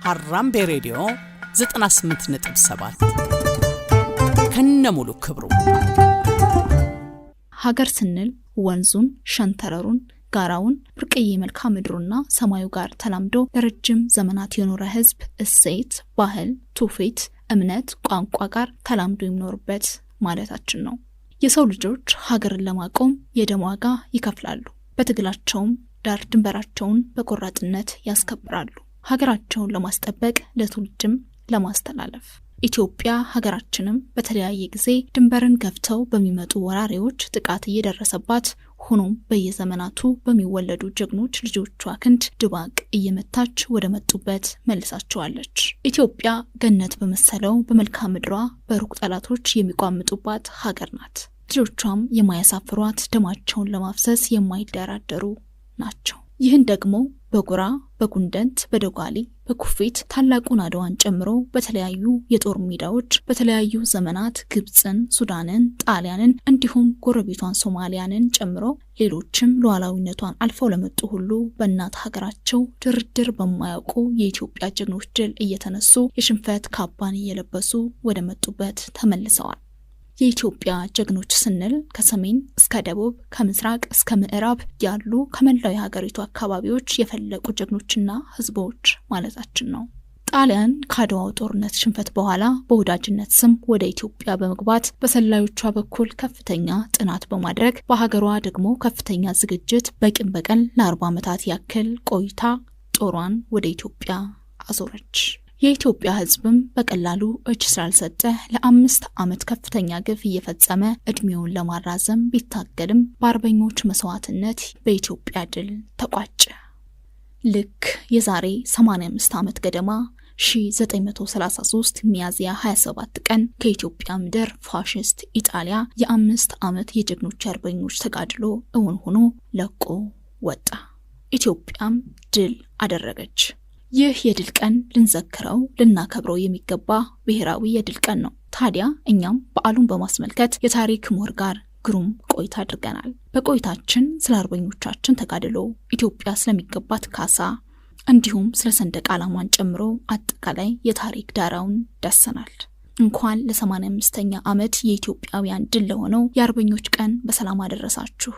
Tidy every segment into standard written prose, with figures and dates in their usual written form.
ሀራምቤ ሬዲዮ 98.7 ከነሙሉ ክብሩ። ሀገር ስንል ወንዙን፣ ሸንተረሩን፣ ጋራውን፣ ብርቅዬ መልክዓ ምድሩና ሰማዩ ጋር ተላምዶ ለረጅም ዘመናት የኖረ ህዝብ እሴት፣ ባህል፣ ትውፊት፣ እምነት፣ ቋንቋ ጋር ተላምዶ የሚኖርበት ማለታችን ነው። የሰው ልጆች ሀገርን ለማቆም የደም ዋጋ ይከፍላሉ። በትግላቸውም ዳር ድንበራቸውን በቆራጥነት ያስከብራሉ። ሀገራቸውን ለማስጠበቅ ለትውልድም ለማስተላለፍ ኢትዮጵያ ሀገራችንም በተለያየ ጊዜ ድንበርን ገፍተው በሚመጡ ወራሪዎች ጥቃት እየደረሰባት ሆኖም በየዘመናቱ በሚወለዱ ጀግኖች ልጆቿ ክንድ ድባቅ እየመታች ወደ መጡበት መልሳቸዋለች። ኢትዮጵያ ገነት በመሰለው በመልክዓ ምድሯ በሩቅ ጠላቶች የሚቋምጡባት ሀገር ናት። ልጆቿም የማያሳፍሯት ደማቸውን ለማፍሰስ የማይደራደሩ ናቸው። ይህን ደግሞ በጉራ፣ በጉንደንት፣ በዶጋሊ፣ በኩፊት ታላቁን አድዋን ጨምሮ በተለያዩ የጦር ሜዳዎች በተለያዩ ዘመናት ግብጽን፣ ሱዳንን፣ ጣሊያንን እንዲሁም ጎረቤቷን ሶማሊያንን ጨምሮ ሌሎችም ሉዓላዊነቷን አልፈው ለመጡ ሁሉ በእናት ሀገራቸው ድርድር በማያውቁ የኢትዮጵያ ጀግኖች ድል እየተነሱ የሽንፈት ካባን እየለበሱ ወደ መጡበት ተመልሰዋል። የኢትዮጵያ ጀግኖች ስንል ከሰሜን እስከ ደቡብ ከምስራቅ እስከ ምዕራብ ያሉ ከመላው የሀገሪቱ አካባቢዎች የፈለቁ ጀግኖችና ህዝቦች ማለታችን ነው። ጣሊያን ከአድዋው ጦርነት ሽንፈት በኋላ በወዳጅነት ስም ወደ ኢትዮጵያ በመግባት በሰላዮቿ በኩል ከፍተኛ ጥናት በማድረግ በሀገሯ ደግሞ ከፍተኛ ዝግጅት በቂም በቀል ለ40 ዓመታት ያክል ቆይታ ጦሯን ወደ ኢትዮጵያ አዞረች። የኢትዮጵያ ህዝብም በቀላሉ እጅ ስላልሰጠ ለ5 ዓመት ከፍተኛ ግፍ እየፈጸመ እድሜውን ለማራዘም ቢታገልም በአርበኞች መስዋዕትነት በኢትዮጵያ ድል ተቋጨ። ልክ የዛሬ 85 ዓመት ገደማ 1933 ሚያዝያ 27 ቀን ከኢትዮጵያ ምድር ፋሽስት ኢጣሊያ የ5 ዓመት የጀግኖች አርበኞች ተጋድሎ እውን ሆኖ ለቆ ወጣ። ኢትዮጵያም ድል አደረገች። ይህ የድል ቀን ልንዘክረው ልናከብረው የሚገባ ብሔራዊ የድል ቀን ነው። ታዲያ እኛም በዓሉን በማስመልከት የታሪክ ምሁር ጋር ግሩም ቆይታ አድርገናል። በቆይታችን ስለ አርበኞቻችን ተጋድሎ፣ ኢትዮጵያ ስለሚገባት ካሳ እንዲሁም ስለ ሰንደቅ ዓላማን ጨምሮ አጠቃላይ የታሪክ ዳራውን ዳሰናል። እንኳን ለ85ኛ ዓመት የኢትዮጵያውያን ድል ለሆነው የአርበኞች ቀን በሰላም አደረሳችሁ።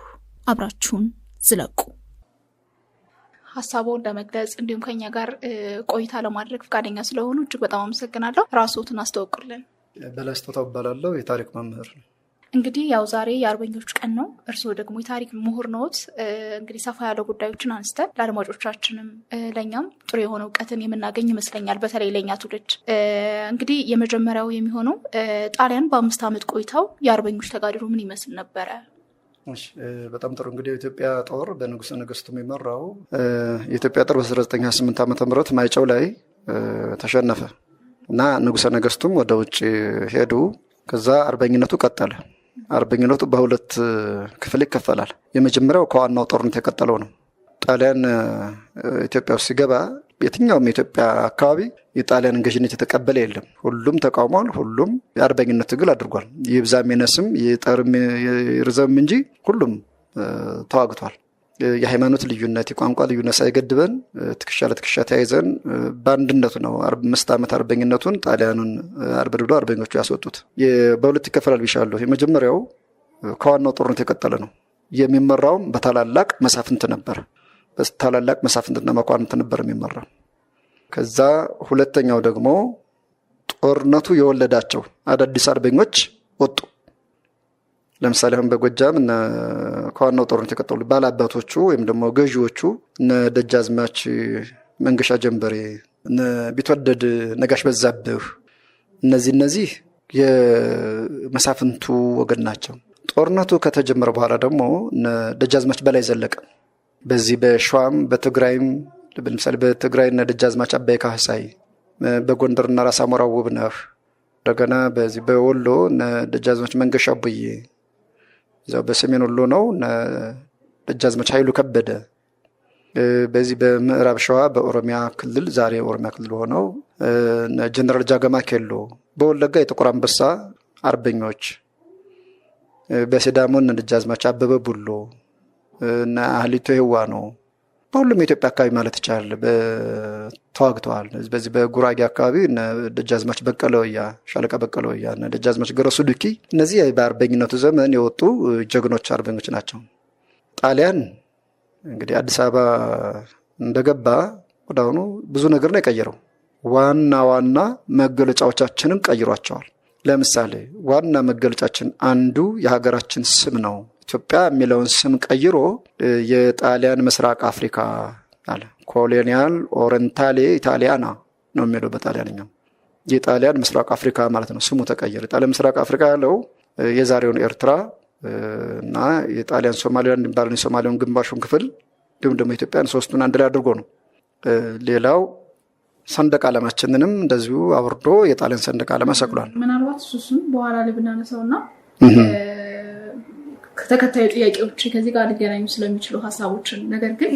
አብራችሁን ዝለቁ። ሀሳቡን ለመግለጽ እንዲሁም ከኛ ጋር ቆይታ ለማድረግ ፈቃደኛ ስለሆኑ እጅግ በጣም አመሰግናለሁ። ራስዎትን አስተዋውቁልን። በላይ ስጦታው እባላለሁ። የታሪክ መምህር ነው። እንግዲህ ያው ዛሬ የአርበኞች ቀን ነው። እርስዎ ደግሞ የታሪክ ምሁር ነዎት። እንግዲህ ሰፋ ያለ ጉዳዮችን አንስተን ለአድማጮቻችንም ለኛም ጥሩ የሆነ እውቀትን የምናገኝ ይመስለኛል። በተለይ ለኛ ትውልድ እንግዲህ የመጀመሪያው የሚሆነው ጣሊያን በ5 ዓመት ቆይታው የአርበኞች ተጋድሎ ምን ይመስል ነበረ? በጣም ጥሩ። እንግዲህ የኢትዮጵያ ጦር በንጉሠ ነገሥቱ የሚመራው የኢትዮጵያ ጦር በ1928 ዓ.ም ማይጨው ላይ ተሸነፈ እና ንጉሠ ነገሥቱም ወደ ውጭ ሄዱ። ከዛ አርበኝነቱ ቀጠለ። አርበኝነቱ በሁለት ክፍል ይከፈላል። የመጀመሪያው ከዋናው ጦርነት የቀጠለው ነው። ጣሊያን ኢትዮጵያ ውስጥ ሲገባ የትኛውም የኢትዮጵያ አካባቢ የጣሊያን ገዥነት የተቀበለ የለም። ሁሉም ተቃውሟል። ሁሉም የአርበኝነት ትግል አድርጓል። ይብዛም ይነስም የጠርም ይርዘም እንጂ ሁሉም ተዋግቷል። የሃይማኖት ልዩነት፣ የቋንቋ ልዩነት ሳይገድበን ትከሻ ለትከሻ ተያይዘን በአንድነቱ ነው 5 ዓመት አርበኝነቱን ጣሊያኑን አርበድብዶ አርበኞቹ ያስወጡት። በሁለት ይከፈላል ብሻለሁ። የመጀመሪያው ከዋናው ጦርነት የቀጠለ ነው። የሚመራውም በታላላቅ መሳፍንት ነበር። በታላላቅ መሳፍንትና መኳንንት ነበር የሚመራው። ከዛ ሁለተኛው ደግሞ ጦርነቱ የወለዳቸው አዳዲስ አርበኞች ወጡ። ለምሳሌ አሁን በጎጃም ከዋናው ጦርነት የቀጠሉ ባላባቶቹ ወይም ደግሞ ገዢዎቹ እነ ደጃዝማች መንገሻ ጀንበሬ፣ እነ ቢትወደድ ነጋሽ በዛብህ እነዚህ የመሳፍንቱ ወገን ናቸው። ጦርነቱ ከተጀመረ በኋላ ደግሞ እነ ደጃዝማች በላይ ዘለቀ በዚህ በሸዋም በትግራይም ለምሳሌ በትግራይ እነ ደጃዝማች አባይ ካህሳይ፣ በጎንደርና ራስ አሞራ ውብነህ፣ እንደገና በዚህ በወሎ እነ ደጃዝማች መንገሻ ቡዬ፣ እዛው በሰሜን ወሎ ነው እነ ደጃዝማች ኃይሉ ከበደ፣ በዚህ በምዕራብ ሸዋ በኦሮሚያ ክልል ዛሬ ኦሮሚያ ክልል ሆነው እነ ጀነራል ጃገማ ኬሎ፣ በወለጋ የጥቁር አንበሳ አርበኞች፣ በሲዳሞ እነ ደጃዝማች አበበ ቡሎ እና አህሊቶ ህዋ ነው በሁሉም የኢትዮጵያ አካባቢ ማለት ይቻላል ተዋግተዋል። በዚህ በጉራጌ አካባቢ እነ ደጃዝማች በቀለ ወያ፣ ሻለቃ በቀለ ወያ እና ደጃዝማች ገረሱ ዱኪ እነዚህ በአርበኝነቱ ዘመን የወጡ ጀግኖች አርበኞች ናቸው። ጣሊያን እንግዲህ አዲስ አበባ እንደገባ ወዲያውኑ ብዙ ነገር ነው የቀየረው። ዋና ዋና መገለጫዎቻችንን ቀይሯቸዋል። ለምሳሌ ዋና መገለጫችን አንዱ የሀገራችን ስም ነው። ኢትዮጵያ የሚለውን ስም ቀይሮ የጣሊያን ምስራቅ አፍሪካ አለ። ኮሎኒያል ኦሪየንታሌ ኢታሊያና ነው የሚለው በጣሊያንኛው። የጣሊያን ምስራቅ አፍሪካ ማለት ነው። ስሙ ተቀየረ። የጣሊያን ምስራቅ አፍሪካ ያለው የዛሬውን ኤርትራ እና የጣሊያን ሶማሊላንድ የሚባለው የሶማሊያውን ግማሹን ክፍል እንዲሁም ደግሞ ኢትዮጵያን ሶስቱን አንድ ላይ አድርጎ ነው። ሌላው ሰንደቅ ዓላማችንንም እንደዚሁ አውርዶ የጣሊያን ሰንደቅ ዓላማ ሰቅሏል። ምናልባት እሱን በኋላ ላይ ብናነሳውና ከተከታዩ ጥያቄዎች ከዚህ ጋር ሊገናኙ ስለሚችሉ ሀሳቦችን፣ ነገር ግን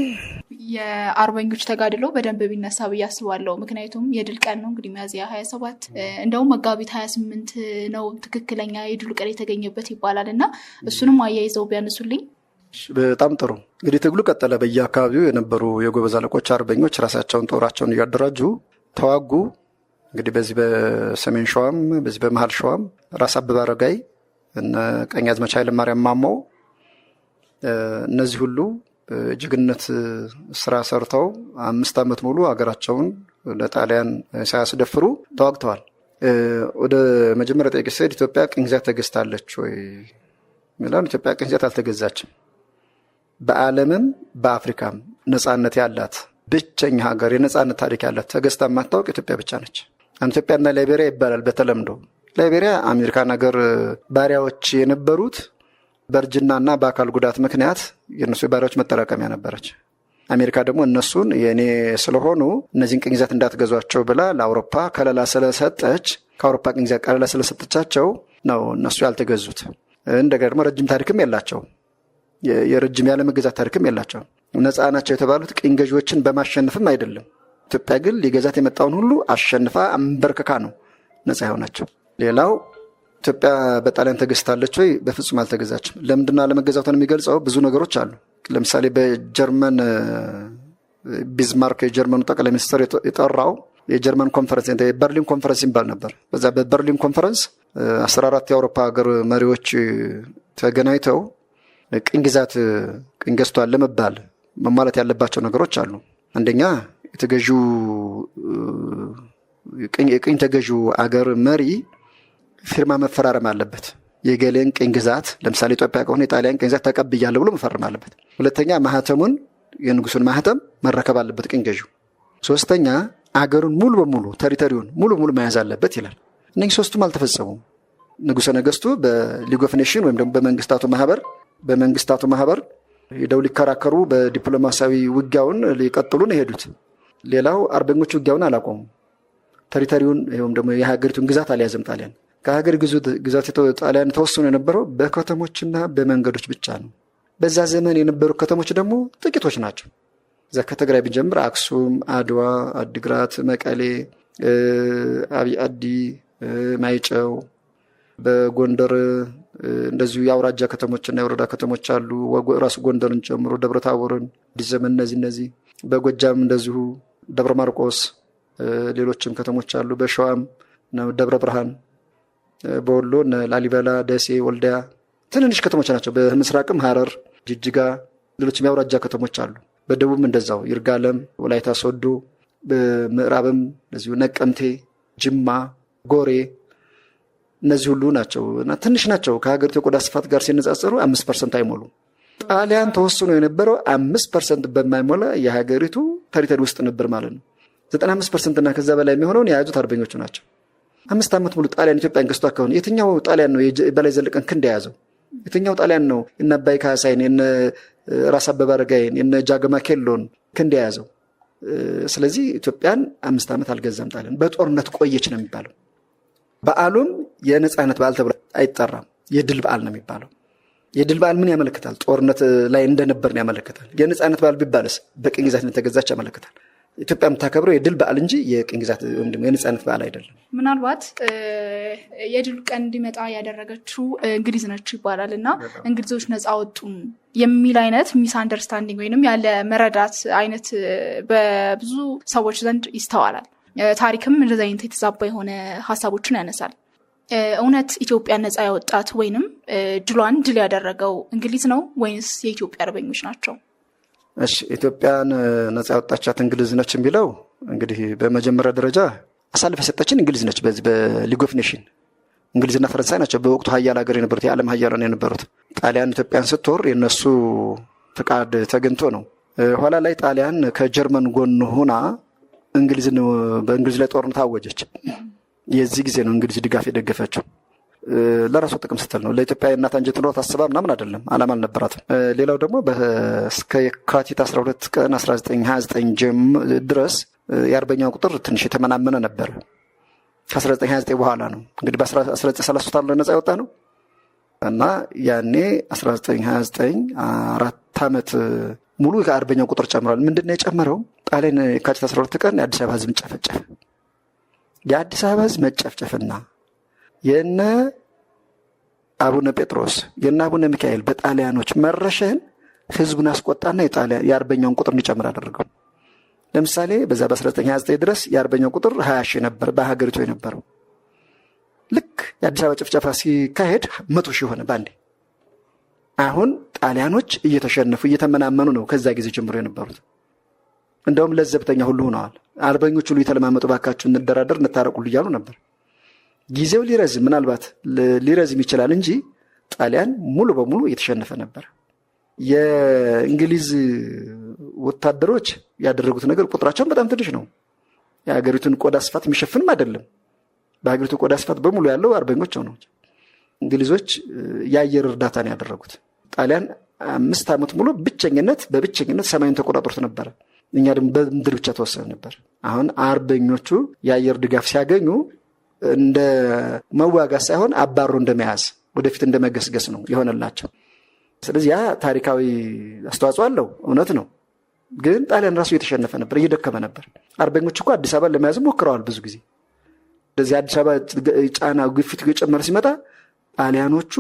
የአርበኞች ተጋድሎ በደንብ ቢነሳ ብዬ አስባለሁ። ምክንያቱም የድል ቀን ነው እንግዲህ ሚያዝያ 27 እንደውም መጋቢት 28 ነው ትክክለኛ የድል ቀን የተገኘበት ይባላል እና እሱንም አያይዘው ቢያነሱልኝ። በጣም ጥሩ። እንግዲህ ትግሉ ቀጠለ። በየአካባቢው የነበሩ የጎበዝ አለቆች አርበኞች ራሳቸውን ጦራቸውን እያደራጁ ተዋጉ። እንግዲህ በዚህ በሰሜን ሸዋም በዚህ በመሀል ሸዋም ራስ አበበ አረጋይ እነ ቀኛዝማች ኃይለ ማርያም ማሞ እነዚህ ሁሉ ጀግንነት ስራ ሰርተው 5 ዓመት ሙሉ ሀገራቸውን ለጣሊያን ሳያስደፍሩ ተዋግተዋል። ወደ መጀመሪያ ጥያቄ ስሄድ ኢትዮጵያ ቅኝ ግዛት ተገዝታለች ወይ ሚላን፣ ኢትዮጵያ ቅኝ ግዛት አልተገዛችም። በዓለምም በአፍሪካም ነጻነት ያላት ብቸኛ ሀገር የነጻነት ታሪክ ያላት ተገዝታ የማታውቅ ኢትዮጵያ ብቻ ነች። ኢትዮጵያና ላይቤሪያ ይባላል በተለምዶ። ላይቤሪያ አሜሪካን ሀገር ባሪያዎች የነበሩት በእርጅናና በአካል ጉዳት ምክንያት የእነሱ የባሪያዎች መጠራቀሚያ ነበረች። አሜሪካ ደግሞ እነሱን የእኔ ስለሆኑ እነዚህን ቅኝ ግዛት እንዳትገዟቸው ብላ ለአውሮፓ ከለላ ስለሰጠች፣ ከአውሮፓ ቅኝ ግዛት ከለላ ስለሰጠቻቸው ነው እነሱ ያልተገዙት። እንደገና ደግሞ ረጅም ታሪክም የላቸው፣ የረጅም ያለመገዛት ታሪክም የላቸው። ነፃ ናቸው የተባሉት ቅኝ ገዢዎችን በማሸነፍም አይደለም። ኢትዮጵያ ግን ሊገዛት የመጣውን ሁሉ አሸንፋ አንበርክካ ነው ነፃ የሆናቸው። ሌላው ኢትዮጵያ በጣሊያን ተገዝታለች ወይ? በፍጹም አልተገዛችም። ለምንድነው አለመገዛቷን የሚገልጸው? ብዙ ነገሮች አሉ። ለምሳሌ በጀርመን ቢዝማርክ የጀርመኑ ጠቅላይ ሚኒስትር የጠራው የጀርመን ኮንፈረንስ በርሊን ኮንፈረንስ ይባል ነበር። በዛ በበርሊን ኮንፈረንስ 14 የአውሮፓ ሀገር መሪዎች ተገናኝተው ቅኝ ግዛት ቅኝ ገዝቷል ለመባል መሟላት ያለባቸው ነገሮች አሉ። አንደኛ የቅኝ ተገዢው አገር መሪ ፊርማ መፈራረም አለበት። የገሌን ቅኝ ግዛት ለምሳሌ ኢትዮጵያ ከሆነ የጣሊያን ቅኝ ግዛት ተቀብያለሁ ብሎ መፈረም አለበት። ሁለተኛ ማህተሙን የንጉሱን ማህተም መረከብ አለበት ቅኝ ገዢው። ሶስተኛ አገሩን ሙሉ በሙሉ ቴሪቶሪውን ሙሉ በሙሉ መያዝ አለበት ይላል። እነዚህ ሶስቱም አልተፈጸሙም። ንጉሠ ነገስቱ በሊግ ኦፍ ኔሽን ወይም ደግሞ በመንግስታቱ ማህበር ሄደው ሊከራከሩ በዲፕሎማሲያዊ ውጊያውን ሊቀጥሉ ነው የሄዱት። ሌላው አርበኞች ውጊያውን አላቆሙም። ቴሪቶሪውን ወይም ደግሞ የሀገሪቱን ግዛት አልያዘም ጣሊያን። ከሀገር ግዛት ጣሊያን ተወስኖ የነበረው በከተሞችና በመንገዶች ብቻ ነው። በዛ ዘመን የነበሩ ከተሞች ደግሞ ጥቂቶች ናቸው። እዛ ከትግራይ ብንጀምር አክሱም፣ አድዋ፣ አዲግራት፣ መቀሌ፣ አብይ አዲ፣ ማይጨው፣ በጎንደር እንደዚሁ የአውራጃ ከተሞችና የወረዳ ከተሞች አሉ። ራሱ ጎንደርን ጨምሮ ደብረታቦርን፣ አዲስ ዘመን፣ እነዚህ በጎጃም እንደዚሁ ደብረ ማርቆስ፣ ሌሎችም ከተሞች አሉ። በሸዋም ደብረ ብርሃን፣ በወሎ ላሊበላ፣ ደሴ፣ ወልዲያ ትንንሽ ከተሞች ናቸው። በምስራቅም ሐረር፣ ጅጅጋ፣ ሌሎችም የአውራጃ ከተሞች አሉ። በደቡብም እንደዛው ይርጋለም፣ ወላይታ ሶዶ፣ በምዕራብም እንደዚሁ ነቀምቴ፣ ጅማ፣ ጎሬ እነዚህ ሁሉ ናቸው እና ትንሽ ናቸው። ከሀገሪቱ የቆዳ ስፋት ጋር ሲነጻጸሩ 5% አይሞሉ። ጣሊያን ተወስኖ የነበረው 5% በማይሞላ የሀገሪቱ ቴሪቶሪ ውስጥ ነበር ማለት ነው። 95% እና ከዛ በላይ የሚሆነውን የያዙት አርበኞቹ ናቸው። 5 ዓመት ሙሉ ጣሊያን ኢትዮጵያን ገዝቷ ከሆነ የትኛው ጣሊያን ነው በላይ ዘለቀን ክንድ የያዘው? የትኛው ጣሊያን ነው እነ አባይ ካሳይን፣ እነ ራስ አበበ አረጋይን፣ እነ ጃገማ ኬሎን ክንድ የያዘው? ስለዚህ ኢትዮጵያን 5 ዓመት አልገዛም ጣሊያን። በጦርነት ቆየች ነው የሚባለው። በዓሉም የነጻነት በዓል ተብሎ አይጠራም። የድል በዓል ነው የሚባለው። የድል በዓል ምን ያመለክታል? ጦርነት ላይ እንደነበርን ያመለክታል። የነጻነት በዓል ቢባልስ በቅኝ ግዛት እንደተገዛች ያመለክታል። ኢትዮጵያ የምታከብረው የድል በዓል እንጂ የቅኝ ግዛት ወይም ደግሞ የነጻነት በዓል አይደለም። ምናልባት የድል ቀን እንዲመጣ ያደረገችው እንግሊዝ ነች ይባላል እና እንግሊዞች ነጻ ወጡን የሚል አይነት ሚስ አንደርስታንዲንግ ወይንም ያለ መረዳት አይነት በብዙ ሰዎች ዘንድ ይስተዋላል። ታሪክም እንደዚህ አይነት የተዛባ የሆነ ሀሳቦችን ያነሳል። እውነት ኢትዮጵያ ነጻ ያወጣት ወይንም ድሏን ድል ያደረገው እንግሊዝ ነው ወይንስ የኢትዮጵያ አርበኞች ናቸው? እሺ ኢትዮጵያን ነጻ ያወጣቻት እንግሊዝ ነች የሚለው እንግዲህ በመጀመሪያ ደረጃ አሳልፈ የሰጠችን እንግሊዝ ነች። በዚህ በሊግ ኦፍ ኔሽን እንግሊዝና ፈረንሳይ ናቸው በወቅቱ ሀያል ሀገር የነበሩት፣ የዓለም ሀያላን የነበሩት። ጣሊያን ኢትዮጵያን ስትወር የነሱ ፍቃድ ተገኝቶ ነው። ኋላ ላይ ጣሊያን ከጀርመን ጎን ሆና በእንግሊዝ ላይ ጦርነት አወጀች። የዚህ ጊዜ ነው እንግሊዝ ድጋፍ የደገፈችው። ለራሱ ጥቅም ስትል ነው። ለኢትዮጵያ እናት አንጀት ኖሯት አስባ ምናምን አይደለም፣ አላማ አልነበራትም። ሌላው ደግሞ እስከ የካቲት 12 ቀን 1929 ድረስ የአርበኛው ቁጥር ትንሽ የተመናመነ ነበር። ከ1929 በኋላ ነው እንግዲህ በ1933 ነጻ የወጣ ነው እና ያኔ 1929 4 ዓመት ሙሉ የአርበኛው ቁጥር ጨምሯል። ምንድነው የጨመረው? ጣሊያን የካቲት 12 ቀን የአዲስ አበባ ህዝብ ጨፈጨፈ። የአዲስ አበባ ህዝብ መጨፍጨፍና የነ አቡነ ጴጥሮስ የነ አቡነ ሚካኤል በጣሊያኖች መረሸን ህዝቡን አስቆጣና የአርበኛውን ቁጥር እንዲጨምር አደረገው። ለምሳሌ በዛ በ1929 ድረስ የአርበኛው ቁጥር 20 ሺህ ነበር በሀገሪቱ የነበረው። ልክ የአዲስ አበባ ጭፍጨፋ ሲካሄድ 100 ሺህ ሆነ ባንዴ። አሁን ጣሊያኖች እየተሸነፉ እየተመናመኑ ነው ከዛ ጊዜ ጀምሮ የነበሩት። እንደውም ለዘብተኛ ሁሉ ሆነዋል። አርበኞች ሁሉ የተለማመጡ ባካችሁ እንደራደር እንታረቁሉ እያሉ ነበር። ጊዜው ምናልባት ሊረዝም ይችላል እንጂ ጣሊያን ሙሉ በሙሉ እየተሸነፈ ነበር። የእንግሊዝ ወታደሮች ያደረጉት ነገር ቁጥራቸውን በጣም ትንሽ ነው። የሀገሪቱን ቆዳ ስፋት የሚሸፍንም አይደለም። በሀገሪቱ ቆዳ ስፋት በሙሉ ያለው አርበኞች ነው። እንግሊዞች የአየር እርዳታን ያደረጉት። ጣሊያን 5 ዓመት ሙሉ በብቸኝነት ሰማዩን ተቆጣጥሮት ነበር። እኛ ደግሞ በምድር ብቻ ተወሰነ ነበር። አሁን አርበኞቹ የአየር ድጋፍ ሲያገኙ እንደ መዋጋት ሳይሆን አባሮ እንደመያዝ ወደፊት እንደመገስገስ ነው የሆነላቸው። ስለዚህ ያ ታሪካዊ አስተዋጽኦ አለው፣ እውነት ነው። ግን ጣሊያን ራሱ እየተሸነፈ ነበር፣ እየደከመ ነበር። አርበኞች እኮ አዲስ አበባ ለመያዝ ሞክረዋል ብዙ ጊዜ። እንደዚህ አዲስ አበባ ጫና ግፊት እየጨመረ ሲመጣ ጣሊያኖቹ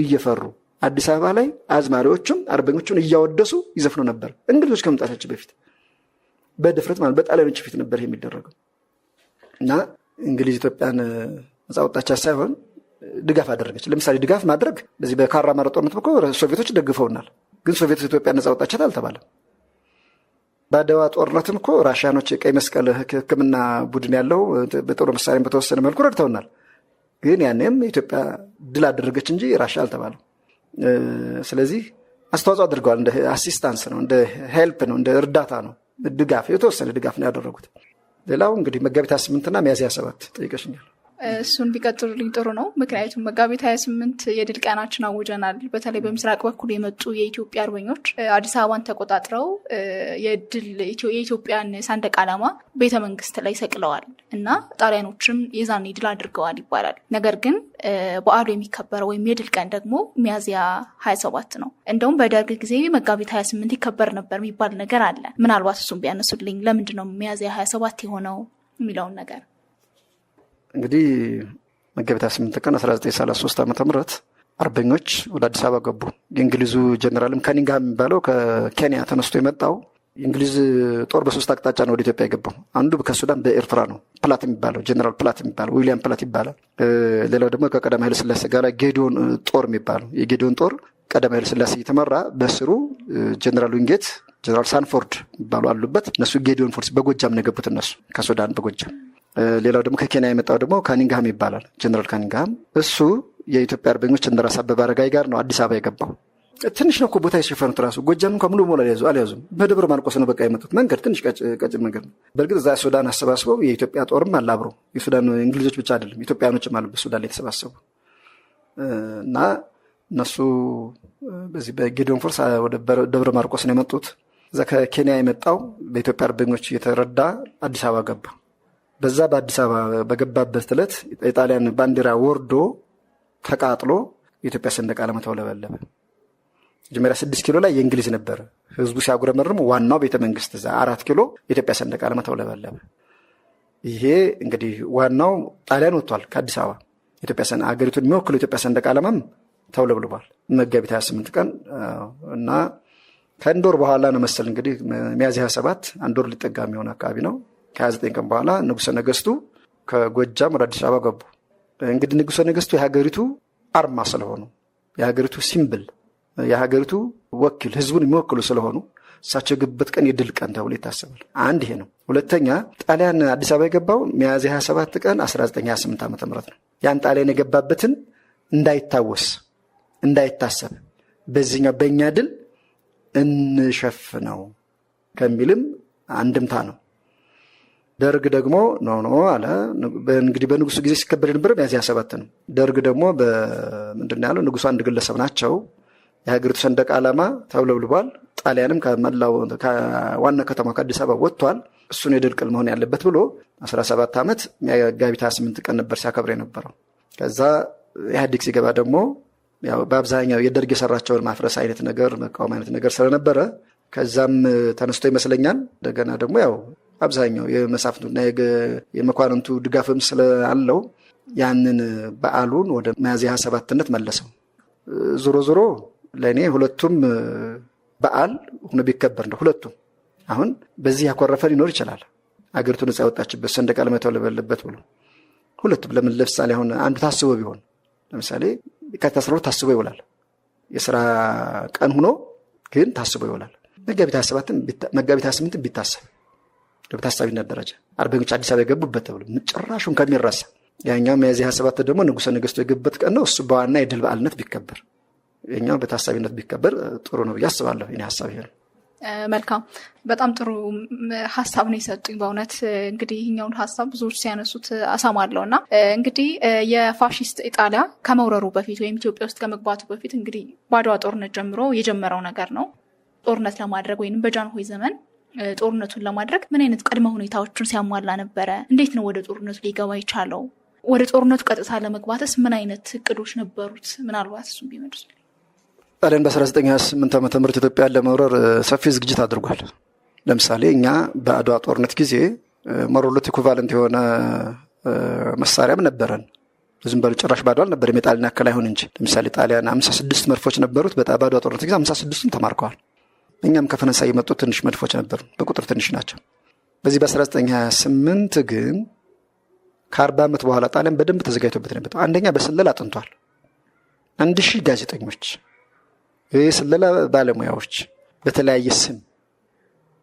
እየፈሩ አዲስ አበባ ላይ አዝማሪዎቹም አርበኞቹን እያወደሱ ይዘፍኑ ነበር። እንግሊዞች ከመምጣታቸው በፊት በድፍረት ማለት በጣሊያኖች ፊት ነበር የሚደረገው እና እንግሊዝ ኢትዮጵያን ነጻ አወጣቻት ሳይሆን ድጋፍ አደረገች። ለምሳሌ ድጋፍ ማድረግ በዚህ በካራማራ ጦርነት እኮ ሶቪየቶች ደግፈውናል። ግን ሶቪየቶች ኢትዮጵያን ነጻ አወጣቻት አልተባለም። በአድዋ ጦርነትም እኮ ራሽያኖች የቀይ መስቀል ሕክምና ቡድን ያለው በጦር መሳሪያ በተወሰነ መልኩ ረድተውናል። ግን ያኔም ኢትዮጵያ ድል አደረገች እንጂ ራሽያ አልተባለም። ስለዚህ አስተዋጽኦ አድርገዋል። እንደ አሲስታንስ ነው፣ እንደ ሄልፕ ነው፣ እንደ እርዳታ ነው፣ ድጋፍ የተወሰነ ድጋፍ ነው ያደረጉት። ሌላው እንግዲህ መጋቢት 28ና ሚያዝያ 7 ጠይቀሽኛል። እሱን ቢቀጥሉልኝ ጥሩ ነው። ምክንያቱም መጋቢት 28 የድል ቀናችን አውጀናል። በተለይ በምስራቅ በኩል የመጡ የኢትዮጵያ አርበኞች አዲስ አበባን ተቆጣጥረው የኢትዮጵያን ሰንደቅ ዓላማ ቤተ መንግስት ላይ ሰቅለዋል እና ጣሊያኖችም የዛኔ ድል አድርገዋል ይባላል። ነገር ግን በዓሉ የሚከበረው ወይም የድል ቀን ደግሞ ሚያዝያ 27 ነው። እንደውም በደርግ ጊዜ መጋቢት 28 ይከበር ነበር የሚባል ነገር አለ። ምናልባት እሱን ቢያነሱልኝ፣ ለምንድን ነው ሚያዝያ 27 የሆነው የሚለውን ነገር። እንግዲህ መጋቢት 28 ቀን 1933 ዓ.ም አርበኞች ወደ አዲስ አበባ ገቡ። የእንግሊዙ ጀነራልም ካኒንግሃም የሚባለው ከኬንያ ተነስቶ የመጣው የእንግሊዝ ጦር በ3 አቅጣጫ ነው ወደ ኢትዮጵያ የገባው። አንዱ ከሱዳን በኤርትራ ነው። ፕላት የሚባለው ጀነራል ፕላት የሚባለው ዊሊያም ፕላት ይባላል። ሌላው ደግሞ ከቀዳማዊ ኃይለ ሥላሴ ጋር ጌዲዮን ጦር የሚባለው የጌዲዮን ጦር ቀዳማዊ ኃይለ ሥላሴ የተመራ በስሩ ጀነራል ዊንጌት፣ ጀነራል ሳንፎርድ የሚባሉ አሉበት። እነሱ ጌዲዮን ፎርስ በጎጃም ነው የገቡት፣ እነሱ ከሱዳን በጎጃም። ሌላው ደግሞ ከኬንያ የመጣው ደግሞ ካኒንግሃም ይባላል፣ ጀነራል ካኒንግሃም። እሱ የኢትዮጵያ አርበኞች እንደራስ አበበ አረጋይ ጋር ነው አዲስ አበባ የገባው። ትንሽ ነው እኮ ቦታ የሸፈኑት። ራሱ ጎጃም እንኳን ሙሉ ሞላ አልያዙም። በደብረ ማርቆስ ነው በቃ የመጡት። መንገድ ትንሽ ቀጭን መንገድ ነው። በእርግጥ እዛ ሱዳን አሰባስበው የኢትዮጵያ ጦርም አለ አብሮ። የሱዳን እንግሊዞች ብቻ አይደለም ኢትዮጵያኖችም አሉበት ሱዳን ላይ የተሰባሰቡ እና እነሱ በዚህ በጌዲዮን ፎርስ ወደ ደብረ ማርቆስ ነው የመጡት። እዛ ከኬንያ የመጣው በኢትዮጵያ አርበኞች የተረዳ አዲስ አበባ ገባ። በዛ በአዲስ አበባ በገባበት ዕለት የጣሊያን ባንዲራ ወርዶ ተቃጥሎ የኢትዮጵያ ሰንደቅ ዓላማ ተውለበለበ። መጀመሪያ 6 ኪሎ ላይ የእንግሊዝ ነበር። ህዝቡ ሲያጉረመርም ዋናው ቤተ መንግስት እዛ 4 ኪሎ የኢትዮጵያ ሰንደቅ ዓላማ ተውለበለበ። ይሄ እንግዲህ ዋናው ጣሊያን ወጥቷል ከአዲስ አበባ። ኢትዮጵያ አገሪቱን የሚወክለው ኢትዮጵያ ሰንደቅ ዓላማም ተውለብልቧል መጋቢት 28 ቀን እና ከአንድ ወር በኋላ ነው መሰል እንግዲህ ሚያዝያ 27 አንድ ወር ሊጠጋ የሚሆን አካባቢ ነው። ከ29 ቀን በኋላ ንጉሠ ነገሥቱ ከጎጃም ወደ አዲስ አበባ ገቡ። እንግዲህ ንጉሠ ነገሥቱ የሀገሪቱ አርማ ስለሆኑ የሀገሪቱ ሲምብል የሀገሪቱ ወኪል ህዝቡን የሚወክሉ ስለሆኑ እሳቸው የገቡበት ቀን የድል ቀን ተብሎ ይታሰባል። አንድ ይሄ ነው። ሁለተኛ ጣሊያን አዲስ አበባ የገባው ሚያዝያ 27 ቀን 1928 ዓ.ም ነው። ያን ጣሊያን የገባበትን እንዳይታወስ እንዳይታሰብ በዚህኛው በእኛ ድል እንሸፍነው ከሚልም አንድምታ ነው። ደርግ ደግሞ ኖ አለ። እንግዲህ በንጉሱ ጊዜ ሲከበር የነበረ ሚያዝያ 27 ነው። ደርግ ደግሞ ምንድን ነው ያለው? ንጉሱ አንድ ግለሰብ ናቸው። የሀገሪቱ ሰንደቅ ዓላማ ተውለብልቧል። ጣሊያንም ከዋና ከተማ ከአዲስ አበባ ወጥቷል። እሱን የድል ቀን መሆን ያለበት ብሎ 17 ዓመት መጋቢት 28 ቀን ነበር ሲያከብር የነበረው። ከዛ ኢህአዴግ ሲገባ ደግሞ ያው በአብዛኛው የደርግ የሰራቸውን ማፍረስ አይነት ነገር መቃወም አይነት ነገር ስለነበረ ከዛም ተነስቶ ይመስለኛል እንደገና ደግሞ ያው አብዛኛው የመሳፍንቱና የመኳንንቱ ድጋፍም ስላለው ያንን በዓሉን ወደ ሚያዝያ 27ነት መለሰው። ዞሮ ለእኔ ሁለቱም በዓል ሆኖ ቢከበር ነው። ሁለቱም አሁን በዚህ ያኮረፈ ሊኖር ይችላል። አገሪቱ ነፃ ያወጣችበት ሰንደቅ ዓላማ የተውለበለበት ብሎ ሁለቱም ለምን ለምሳሌ አሁን አንዱ ታስቦ ቢሆን ለምሳሌ ከታስሮ ታስቦ ይውላል። የሥራ ቀን ሆኖ ግን ታስቦ ይውላል። መጋቢት 28 ቢታሰብ በታሳቢነት ደረጃ አርበኞች አዲስ አበባ የገቡበት ተብሎ ጭራሹን ከሚረሳ ያኛው ሚያዝያ 27 ደግሞ ንጉሠ ነገሥቱ የገቡበት ቀን ነው። እሱ በዋና የድል በዓልነት ቢከበር የኛው በታሳቢነት ቢከበር ጥሩ ነው ብዬ አስባለሁ። እኔ ሐሳብ ይሄ ነው። መልካም፣ በጣም ጥሩ ሐሳብ ነው የሰጡኝ። በእውነት እንግዲህ ይህኛውን ሐሳብ ብዙዎች ሲያነሱት አሳማለሁና እንግዲህ የፋሺስት ኢጣሊያ ከመውረሩ በፊት ወይም ኢትዮጵያ ውስጥ ከመግባቱ በፊት እንግዲህ በአድዋ ጦርነት ጀምሮ የጀመረው ነገር ነው። ጦርነት ለማድረግ ወይም በጃንሆይ ዘመን ጦርነቱን ለማድረግ ምን አይነት ቅድመ ሁኔታዎችን ሲያሟላ ነበረ? እንዴት ነው ወደ ጦርነቱ ሊገባ የቻለው? ወደ ጦርነቱ ቀጥታ ለመግባትስ ምን አይነት እቅዶች ነበሩት? ምናልባት እሱም ቢመልሱ። ጣሊያን በ1928 ዓ.ም ኢትዮጵያን ለመውረር ሰፊ ዝግጅት አድርጓል። ለምሳሌ እኛ በአድዋ ጦርነት ጊዜ ሞሮሎት ኢኩቫለንት የሆነ መሳሪያም ነበረን። ዝም ብሎ ጭራሽ ባዶ አልነበረም። የጣሊያን አካል አይሆን እንጂ ለምሳሌ ጣሊያን 56 መድፎች ነበሩት። በአድዋ ጦርነት ጊዜ 56ቱም ተማርከዋል። እኛም ከፈረንሳይ የመጡ ትንሽ መድፎች ነበሩ፣ በቁጥር ትንሽ ናቸው። በዚህ በ1928 ግን ከ40 ዓመት በኋላ ጣሊያን በደንብ ተዘጋጅቶበት ነበር። አንደኛ በስለላ አጥንቷል። 1000 ጋዜጠኞች፣ የስለላ ባለሙያዎች በተለያየ ስም፣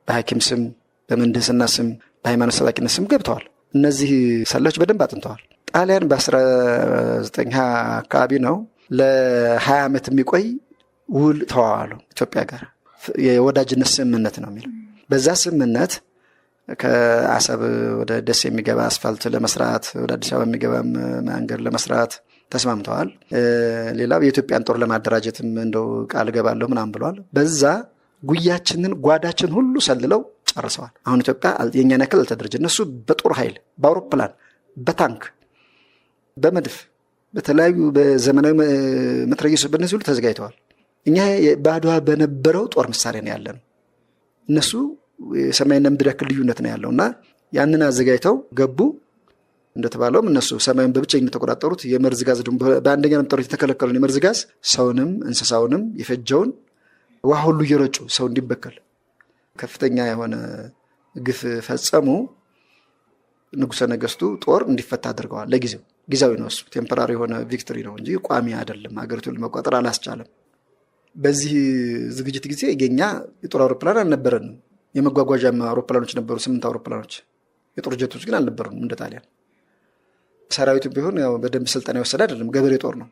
በሐኪም ስም፣ በምህንድስና ስም፣ በሃይማኖት ሰባኪነት ስም ገብተዋል። እነዚህ ሰላዮች በደንብ አጥንተዋል። ጣሊያን በ1920 አካባቢ ነው ለ20 ዓመት የሚቆይ ውል ተዋዋሉ ኢትዮጵያ ጋር። የወዳጅነት ስምምነት ነው የሚለው። በዛ ስምምነት ከአሰብ ወደ ደሴ የሚገባ አስፋልት ለመስራት፣ ወደ አዲስ አበባ የሚገባ መንገድ ለመስራት ተስማምተዋል። ሌላው የኢትዮጵያን ጦር ለማደራጀትም እንደው ቃል ገባለሁ ምናምን ብለዋል። በዛ ጉያችንን ጓዳችን ሁሉ ሰልለው ጨርሰዋል። አሁን ኢትዮጵያ የኛን ያክል አልተደረጀ። እነሱ በጦር ኃይል፣ በአውሮፕላን፣ በታንክ፣ በመድፍ፣ በተለያዩ በዘመናዊ መትረየሶች በእነዚህ ሁሉ ተዘጋጅተዋል። እኛ በአድዋ በነበረው ጦር መሳሪያ ነው ያለን። እነሱ የሰማይና ምድር ያክል ልዩነት ነው ያለው እና ያንን አዘጋጅተው ገቡ። እንደተባለውም እነሱ ሰማዩን በብቸኝነት ተቆጣጠሩት። የመርዝ ጋዝ ደግሞ በአንደኛ ዓለም ጦርነት የተከለከለውን የመርዝ ጋዝ ሰውንም እንስሳውንም የፈጀውን ውሃ ሁሉ እየረጩ ሰው እንዲበከል ከፍተኛ የሆነ ግፍ ፈጸሙ። ንጉሠ ነገሥቱ ጦር እንዲፈታ አድርገዋል። ለጊዜው ጊዜያዊ ነው እሱ፣ ቴምፖራሪ የሆነ ቪክቶሪ ነው እንጂ ቋሚ አይደለም። ሀገሪቱን ለመቆጣጠር አላስቻለም። በዚህ ዝግጅት ጊዜ የኛ የጦር አውሮፕላን አልነበረንም። የመጓጓዣ አውሮፕላኖች ነበሩ፣ 8 አውሮፕላኖች። የጦር ጀቶች ግን አልነበሩም እንደ ጣሊያን። ሰራዊቱ ቢሆን ያው በደንብ ስልጠና የወሰደ አይደለም፣ ገበሬ ጦር ነው።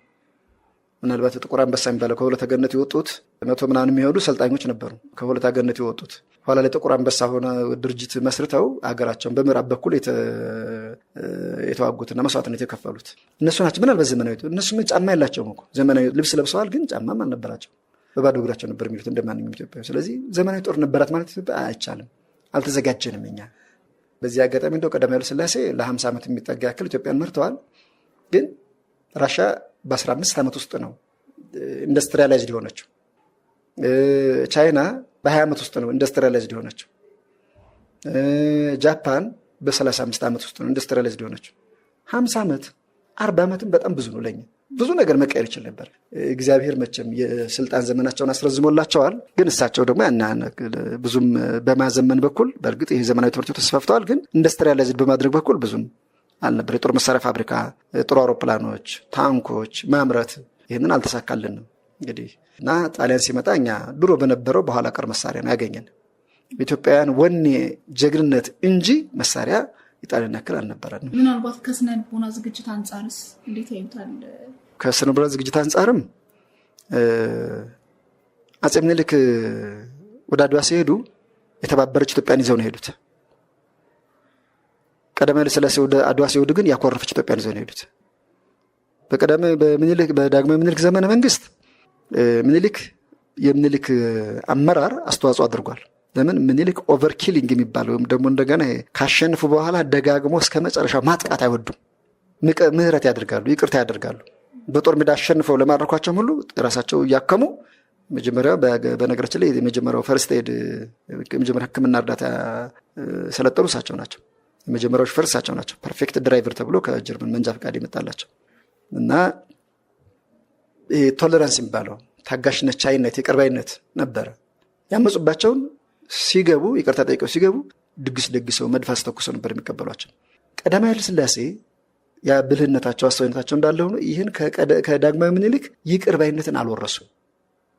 ምናልባት ጥቁር አንበሳ የሚባለው ከሁለታ ገነት የወጡት 100 ምናምን የሚሄዱ ሰልጣኞች ነበሩ ከሁለታ ገነት የወጡት። ኋላ ላይ ጥቁር አንበሳ ሆነ ድርጅት መስርተው አገራቸውን በምዕራብ በኩል የተዋጉትና መስዋዕትነት የከፈሉት እነሱ ናቸው። ምናልባት ዘመናዊ እነሱ ምን ጫማ የላቸውም እኮ ዘመናዊ ልብስ ለብሰዋል፣ ግን ጫማም አልነበራቸው። በባዶ እግራቸው ነበር የሚሉት እንደማንኛውም ኢትዮጵያዊ። ስለዚህ ዘመናዊ ጦር ነበራት ማለት ኢትዮጵያ አይቻልም። አልተዘጋጀንም እኛ። በዚህ አጋጣሚ እንደው ቀዳማዊ ኃይለ ሥላሴ ለ50 ዓመት የሚጠጋ ያክል ኢትዮጵያን መርተዋል። ግን ራሻ በ15 ዓመት ውስጥ ነው ኢንዱስትሪያላይዝድ የሆነችው። ቻይና በ20 ዓመት ውስጥ ነው ኢንዱስትሪያላይዝድ የሆነችው። ጃፓን በ35 ዓመት ውስጥ ነው ኢንዱስትሪያላይዝድ የሆነችው። 50 ዓመት 40 ዓመትም በጣም ብዙ ነው ለኛ። ብዙ ነገር መቀየር ይችል ነበር። እግዚአብሔር መቼም የስልጣን ዘመናቸውን አስረዝሞላቸዋል። ግን እሳቸው ደግሞ ብዙም በማዘመን በኩል በእርግጥ ይሄ ዘመናዊ ትምህርት ተስፋፍተዋል። ግን ኢንዱስትሪያላይዝድ በማድረግ በኩል ብዙም አልነበር። የጦር መሳሪያ ፋብሪካ፣ የጦር አውሮፕላኖች፣ ታንኮች ማምረት ይህንን አልተሳካልንም እንግዲህ እና ጣሊያን ሲመጣ እኛ ድሮ በነበረው በኋላ ቀር መሳሪያ ነው ያገኘን። ኢትዮጵያውያን ወኔ ጀግንነት እንጂ መሳሪያ ኢጣሊያን ያክል አልነበረንም። ምናልባት ከስነ ልቦና ዝግጅት አንጻርስ እንዴት ያዩታል? ከስነ ልቦና ዝግጅት አንጻርም አፄ ምኒልክ ወደ አድዋ ሲሄዱ የተባበረች ኢትዮጵያን ይዘው ነው ሄዱት። ቀዳማዊ ኃይለ ሥላሴ ወደ አድዋ ሲሄዱ ግን ያኮረፈች ኢትዮጵያን ይዘው ነው ሄዱት። በዳግማዊ ምኒልክ ዘመነ መንግስት ምኒልክ የምኒልክ አመራር አስተዋጽኦ አድርጓል። ለምን ምኒልክ ኦቨር ኪሊንግ የሚባለው ወይም ደግሞ እንደገና ካሸነፉ በኋላ ደጋግሞ እስከ መጨረሻው ማጥቃት አይወዱም። ምህረት ያደርጋሉ፣ ይቅርታ ያደርጋሉ። በጦር ሜዳ አሸንፈው ለማድረኳቸው ሁሉ ራሳቸው እያከሙ መጀመሪያው በነገራችን ላይ የመጀመሪያው ፈርስት ኤድ የመጀመሪያ ሕክምና እርዳታ ሰለጠኑ እሳቸው ናቸው። የመጀመሪያዎች ፈርስት እሳቸው ናቸው። ፐርፌክት ድራይቨር ተብሎ ከጀርመን መንጃ ፈቃድ ይመጣላቸው እና ቶለራንስ የሚባለው ታጋሽነት፣ ቻይነት፣ ይቅርባይነት ነበረ። ያመጹባቸውን ሲገቡ ይቅርታ ጠይቀው ሲገቡ ድግስ ደግሰው መድፋስ ተኩሰው ነበር የሚቀበሏቸው። ቀዳማዊ ኃይለ ሥላሴ ያ ብልህነታቸው አስተዋይነታቸው እንዳለ ሆኖ ይህን ከዳግማዊ ምኒልክ ይቅርባይነትን አልወረሱ።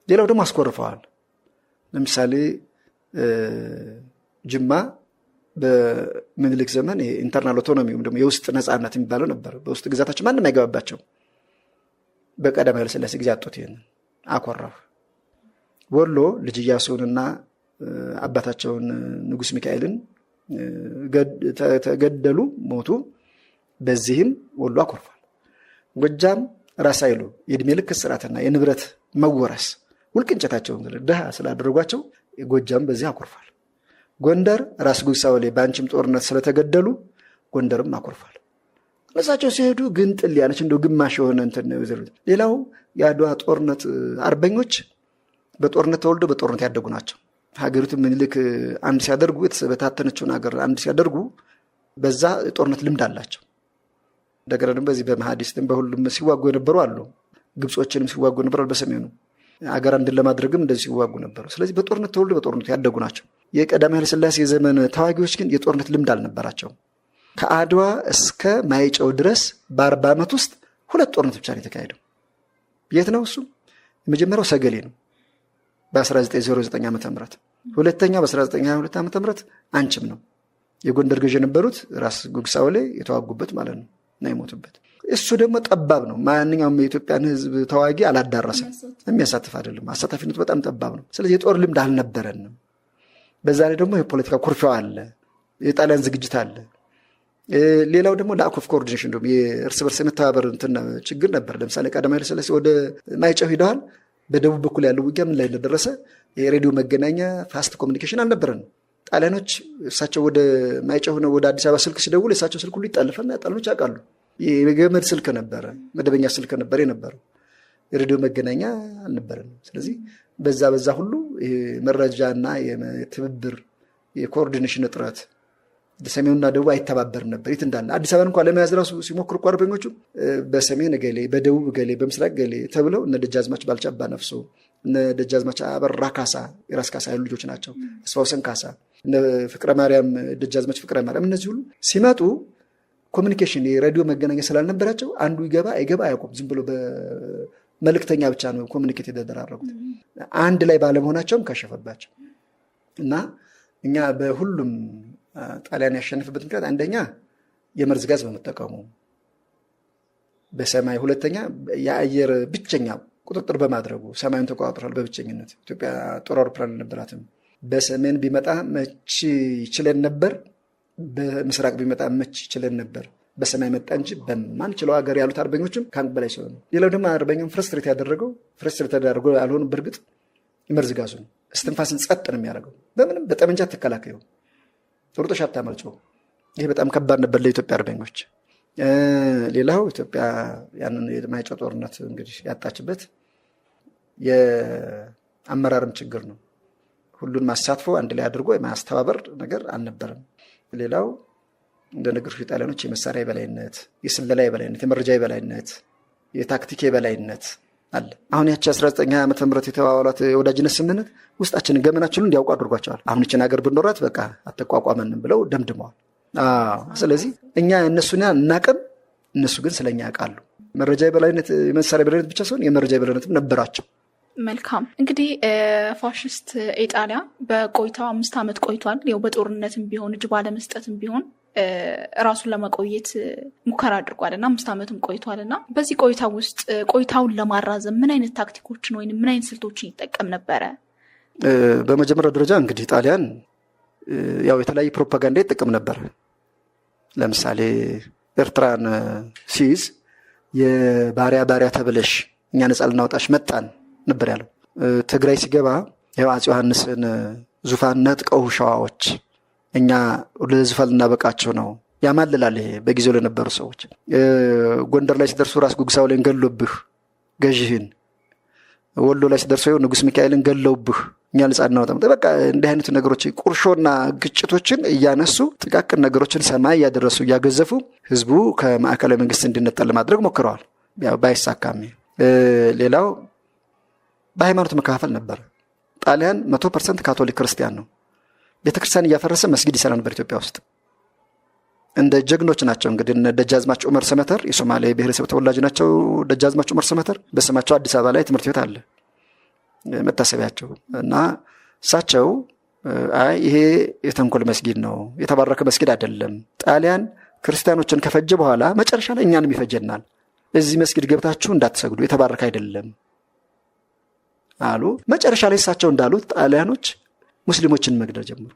ሌላው ደግሞ አስኮርፈዋል። ለምሳሌ ጅማ በምኒልክ ዘመን ኢንተርናል ኦቶኖሚ ወይም ደግሞ የውስጥ ነፃነት የሚባለው ነበር። በውስጥ ግዛታቸው ማንም አይገባባቸው። በቀዳማዊ ኃይለ ሥላሴ ጊዜ አጡት። ይህን አኮረፉ። ወሎ ልጅ ኢያሱንና አባታቸውን ንጉስ ሚካኤልን ተገደሉ፣ ሞቱ። በዚህም ወሎ አኮርፏል። ጎጃም ራስ ኃይሉ የእድሜ ልክ እስራትና የንብረት መወረስ ውልቅንጨታቸውን ድሃ ስላደረጓቸው ጎጃም በዚህ አኮርፏል። ጎንደር ራስ ጉግሳ ወሌ በአንቺም ጦርነት ስለተገደሉ ጎንደርም አኮርፏል። እሳቸው ሲሄዱ ግን ጥል ያለች እንደው ግማሽ የሆነ እንትን ነው ይዘሩት። ሌላው የአድዋ ጦርነት አርበኞች በጦርነት ተወልደው በጦርነት ያደጉ ናቸው። ሀገሪቱን ምኒልክ አንድ ሲያደርጉ የተበታተነችውን ሀገር አንድ ሲያደርጉ በዛ ጦርነት ልምድ አላቸው። እንደገና ደግሞ በዚህ በመሐዲስትም በሁሉም ሲዋጉ የነበሩ አሉ። ግብጾችንም ሲዋጉ ነበሩ። በሰሜኑ ሀገር አንድን ለማድረግም እንደዚህ ሲዋጉ ነበሩ። ስለዚህ በጦርነት ተወልደው በጦርነት ያደጉ ናቸው። የቀዳማዊ ኃይለ ሥላሴ የዘመን ተዋጊዎች ግን የጦርነት ልምድ አልነበራቸውም። ከአድዋ እስከ ማይጨው ድረስ በ40 ዓመት ውስጥ 2 ጦርነት ብቻ ነው የተካሄደው። የት ነው እሱ? የመጀመሪያው ሰገሌ ነው በ1909 ዓመተ ምህረት፣ ሁለተኛው በ1922 ዓመተ ምህረት አንችም ነው። የጎንደር ገዥ የነበሩት ራስ ጉግሳ ወሌ የተዋጉበት ማለት ነው እና የሞቱበት። እሱ ደግሞ ጠባብ ነው። ማንኛውም የኢትዮጵያን ሕዝብ ተዋጊ አላዳረሰም። የሚያሳትፍ አይደለም። አሳታፊነቱ በጣም ጠባብ ነው። ስለዚህ የጦር ልምድ አልነበረንም። በዛ ላይ ደግሞ የፖለቲካ ኩርፊያው አለ፣ የጣሊያን ዝግጅት አለ። ሌላው ደግሞ ላክ ኦፍ ኮኦርዲኔሽን ደግሞ የእርስ በርስ የመተባበር ችግር ነበር። ለምሳሌ ቀዳማዊ ኃይለ ሥላሴ ወደ ማይጨው ሂደዋል። በደቡብ በኩል ያለው ውጊያ ምን ላይ እንደደረሰ የሬዲዮ መገናኛ ፋስት ኮሚኒኬሽን አልነበረንም። ጣሊያኖች እሳቸው ወደ ማይጨው ሆነው ወደ አዲስ አበባ ስልክ ሲደውል የእሳቸው ስልክ ሁሉ ይጣልፈና ጣሊያኖች ያውቃሉ። የገመድ ስልክ ነበረ፣ መደበኛ ስልክ ነበር የነበረው፣ የሬዲዮ መገናኛ አልነበረንም። ስለዚህ በዛ ሁሉ መረጃና የትብብር የኮኦርዲኔሽን እጥረት ሰሜኑና ደቡብ አይተባበርም ነበር። የት እንዳለ አዲስ አበባን እንኳን ለመያዝ ራሱ ሲሞክሩ እኮ አርበኞቹ በሰሜን ገሌ፣ በደቡብ ገሌ፣ በምስራቅ ገሌ ተብለው እነ ደጃዝማች ባልቻ አባ ነፍሶ፣ እነ ደጃዝማች አበራ ካሳ የራስ ካሳ ያሉ ልጆች ናቸው፣ አስፋውሰን ካሳ፣ እነ ፍቅረ ማርያም ደጃዝማች ፍቅረ ማርያም፣ እነዚህ ሁሉ ሲመጡ ኮሚኒኬሽን የሬዲዮ መገናኛ ስላልነበራቸው አንዱ ይገባ አይገባ አያውቁም። ዝም ብሎ በመልእክተኛ ብቻ ነው ኮሚኒኬት የተደራረጉት። አንድ ላይ ባለመሆናቸውም ከሸፈባቸው እና እኛ በሁሉም ጣሊያን ያሸነፈበት ምክንያት አንደኛ የመርዝ ጋዝ በመጠቀሙ በሰማይ፣ ሁለተኛ የአየር ብቸኛ ቁጥጥር በማድረጉ ሰማዩን ተቆጣጥሯል በብቸኝነት። ኢትዮጵያ ጦር አውሮፕላን አልነበራትም። በሰሜን ቢመጣ መች ይችለን ነበር፣ በምስራቅ ቢመጣ መች ይችለን ነበር። በሰማይ መጣ እንጂ በማንችለው ሀገር ያሉት አርበኞችም ከአንድ በላይ ሲሆኑ፣ ሌላው ደግሞ አርበኛውን ፍረስትሬት ያደረገው አልሆኑ። በእርግጥ የመርዝ ጋዙ ነው። እስትንፋስን ጸጥ ነው የሚያደርገው። በምንም በጠመንጃ ተከላከዩ ሩጦሽ አታመልጨው። ይሄ በጣም ከባድ ነበር ለኢትዮጵያ አርበኞች። ሌላው ኢትዮጵያ ያንን የማይጨው ጦርነት እንግዲህ ያጣችበት አመራርም ችግር ነው። ሁሉን ማሳትፎ አንድ ላይ አድርጎ የማስተባበር ነገር አልነበረም። ሌላው እንደ ነገሮች ጣሊያኖች የመሳሪያ የበላይነት፣ የስለላ የበላይነት፣ የመረጃ የበላይነት፣ የታክቲክ የበላይነት አለ። አሁን ያቺ 1920 ዓመተ ምህረት የተባባሏት የወዳጅነት ስምምነት ውስጣችንን ገመናችንን እንዲያውቁ አድርጓቸዋል። አሁን እችን ሀገር ብንኖራት በቃ አተቋቋመንም ብለው ደምድመዋል። ስለዚህ እኛ እነሱን እናቅም፣ እነሱ ግን ስለኛ ያውቃሉ። መረጃ የበላይነት የመሳሪያ የበላይነት ብቻ ሳይሆን የመረጃ የበላይነትም ነበራቸው። መልካም እንግዲህ ፋሽስት ኢጣሊያ በቆይታው 5 ዓመት ቆይቷል። ያው በጦርነትም ቢሆን እጅ ባለመስጠትም ቢሆን ራሱን ለመቆየት ሙከራ አድርጓል እና 5 ዓመትም ቆይቷል እና በዚህ ቆይታ ውስጥ ቆይታውን ለማራዘም ምን አይነት ታክቲኮችን ወይም ምን አይነት ስልቶችን ይጠቀም ነበረ? በመጀመሪያ ደረጃ እንግዲህ ጣሊያን ያው የተለያዩ ፕሮፓጋንዳ ይጠቀም ነበር። ለምሳሌ ኤርትራን ሲይዝ የባሪያ ተብለሽ እኛ ነጻ ልናወጣሽ መጣን ነበር ያለው። ትግራይ ሲገባ ያው አፄ ዮሐንስን ዙፋን ነጥቀው ሸዋዎች እኛ ለዙፋን ልናበቃቸው ነው ያማልላል። ይሄ በጊዜው ለነበሩ ሰዎች ጎንደር ላይ ሲደርሱ ራስ ጉግሳው ላይ ገሎብህ ገዥህን፣ ወሎ ላይ ሲደርሱ ንጉስ ሚካኤልን ገለውብህ እኛ ነጻ እናወጣም። በቃ እንዲህ አይነት ነገሮች ቁርሾና ግጭቶችን እያነሱ ጥቃቅን ነገሮችን ሰማይ ያደረሱ እያገዘፉ ህዝቡ ከማዕከላዊ መንግስት እንዲነጠል ለማድረግ ሞክረዋል። ያው ባይሳካም ሌላው በሃይማኖት መከፋፈል ነበር። ጣሊያን 100% ካቶሊክ ክርስቲያን ነው። ቤተክርስቲያን እያፈረሰ መስጊድ ይሰራ ነበር ኢትዮጵያ ውስጥ። እንደ ጀግኖች ናቸው እንግዲህ ደጃዝማች ዑመር ሰመተር የሶማሌ ብሔረሰብ ተወላጅ ናቸው። ደጃዝማች ዑመር ሰመተር በስማቸው አዲስ አበባ ላይ ትምህርት ቤት አለ መታሰቢያቸው እና እሳቸው ይሄ የተንኮል መስጊድ ነው፣ የተባረከ መስጊድ አይደለም። ጣሊያን ክርስቲያኖችን ከፈጀ በኋላ መጨረሻ ላይ እኛንም ይፈጀናል። እዚህ መስጊድ ገብታችሁ እንዳትሰግዱ፣ የተባረከ አይደለም አሉ። መጨረሻ ላይ እሳቸው እንዳሉት ጣሊያኖች ሙስሊሞችን መግደል ጀመሩ።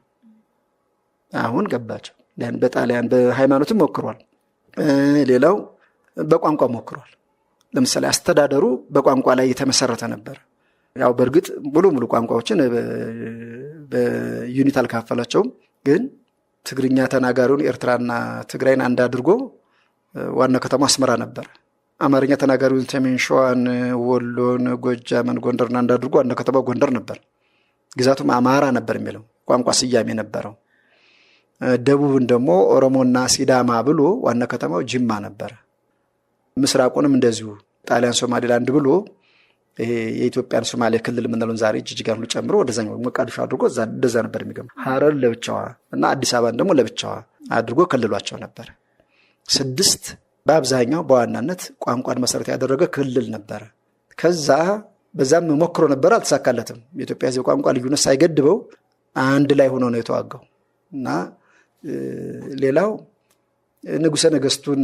አሁን ገባቸው። በጣሊያን በሃይማኖትም ሞክሯል። ሌላው በቋንቋ ሞክሯል። ለምሳሌ አስተዳደሩ በቋንቋ ላይ የተመሰረተ ነበር። ያው በእርግጥ ሙሉ ቋንቋዎችን በዩኒት አልካፈላቸውም፣ ግን ትግርኛ ተናጋሪውን ኤርትራና ትግራይን አንድ አድርጎ ዋና ከተማ አስመራ ነበር። አማርኛ ተናጋሪውን ሰሜን ሸዋን፣ ወሎን፣ ጎጃምን፣ ጎንደርን አንድ አድርጎ ዋና ከተማ ጎንደር ነበር። ግዛቱም አማራ ነበር የሚለው ቋንቋ ስያሜ ነበረው። ደቡብን ደግሞ ኦሮሞና ሲዳማ ብሎ ዋና ከተማው ጅማ ነበር። ምስራቁንም እንደዚሁ ጣሊያን ሶማሌላንድ ብሎ ይሄ የኢትዮጵያን ሶማሌ ክልል ምንለውን ዛሬ ጅጅጋን ሁሉ ጨምሮ ወደዛኛው ሞቃዲሾ አድርጎ እንደዛ ነበር የሚገመው። ሐረር ለብቻዋ እና አዲስ አበባን ደግሞ ለብቻዋ አድርጎ ክልሏቸው ነበር። 6 በአብዛኛው በዋናነት ቋንቋን መሰረት ያደረገ ክልል ነበር። ከዛ በዛም ሞክሮ ነበር፣ አልተሳካለትም። የኢትዮጵያ ሕዝብ ቋንቋ ልዩነት ሳይገድበው አንድ ላይ ሆኖ ነው የተዋጋው እና ሌላው ንጉሠ ነገስቱን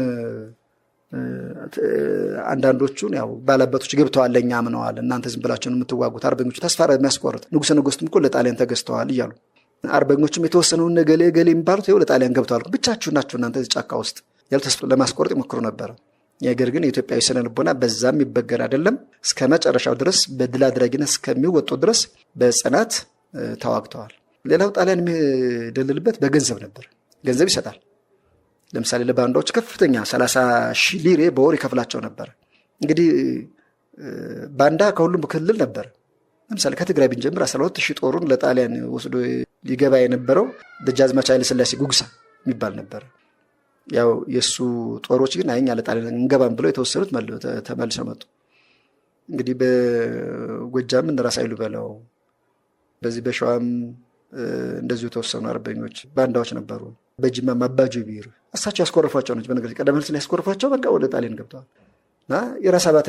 አንዳንዶቹን ያው ባላባቶች ገብተዋል ለኛ አምነዋል፣ እናንተ ዝም ብላችሁ ነው የምትዋጉት፣ አርበኞቹ ተስፋ የሚያስቆርጥ ንጉሠ ነገስቱም እኮ ለጣሊያን ተገዝተዋል እያሉ አርበኞቹም የተወሰነውን ገሌ የሚባሉት ይኸው ለጣሊያን ገብተዋል፣ ብቻችሁ ናችሁ እናንተ ጫካ ውስጥ ያሉ ተስፋ ለማስቆርጥ ይሞክሩ ነበር። ነገር ግን የኢትዮጵያዊ ስነ ልቦና በዛም ይበገር አይደለም። እስከ መጨረሻው ድረስ በድል አድራጊነት እስከሚወጡ ድረስ በጽናት ተዋግተዋል። ሌላው ጣሊያን የሚደልልበት በገንዘብ ነበር። ገንዘብ ይሰጣል። ለምሳሌ ለባንዳዎች ከፍተኛ 30,000 ሊሬ በወር ይከፍላቸው ነበር። እንግዲህ ባንዳ ከሁሉም ክልል ነበር። ለምሳሌ ከትግራይ ብንጀምር 12,000 ጦሩን ለጣሊያን ወስዶ ሊገባ የነበረው ደጃዝማች ኃይለ ሥላሴ ጉግሳ የሚባል ነበር። ያው የሱ ጦሮች ግን አይኛ ለጣሊያን እንገባም ብለው የተወሰኑት ተመልሰው መጡ። እንግዲህ በጎጃም እንደራስ ኃይሉ በለው፣ በዚህ በሸዋም እንደዚሁ የተወሰኑ አርበኞች ባንዳዎች ነበሩ። በጅማ አባጆ ቢር እሳቸው ያስኮረፏቸው ነች። በነገር ቀደም ሲል ያስኮረፏቸው በቃ ወደ ጣሊያን ገብተዋል እና የራስ አባተ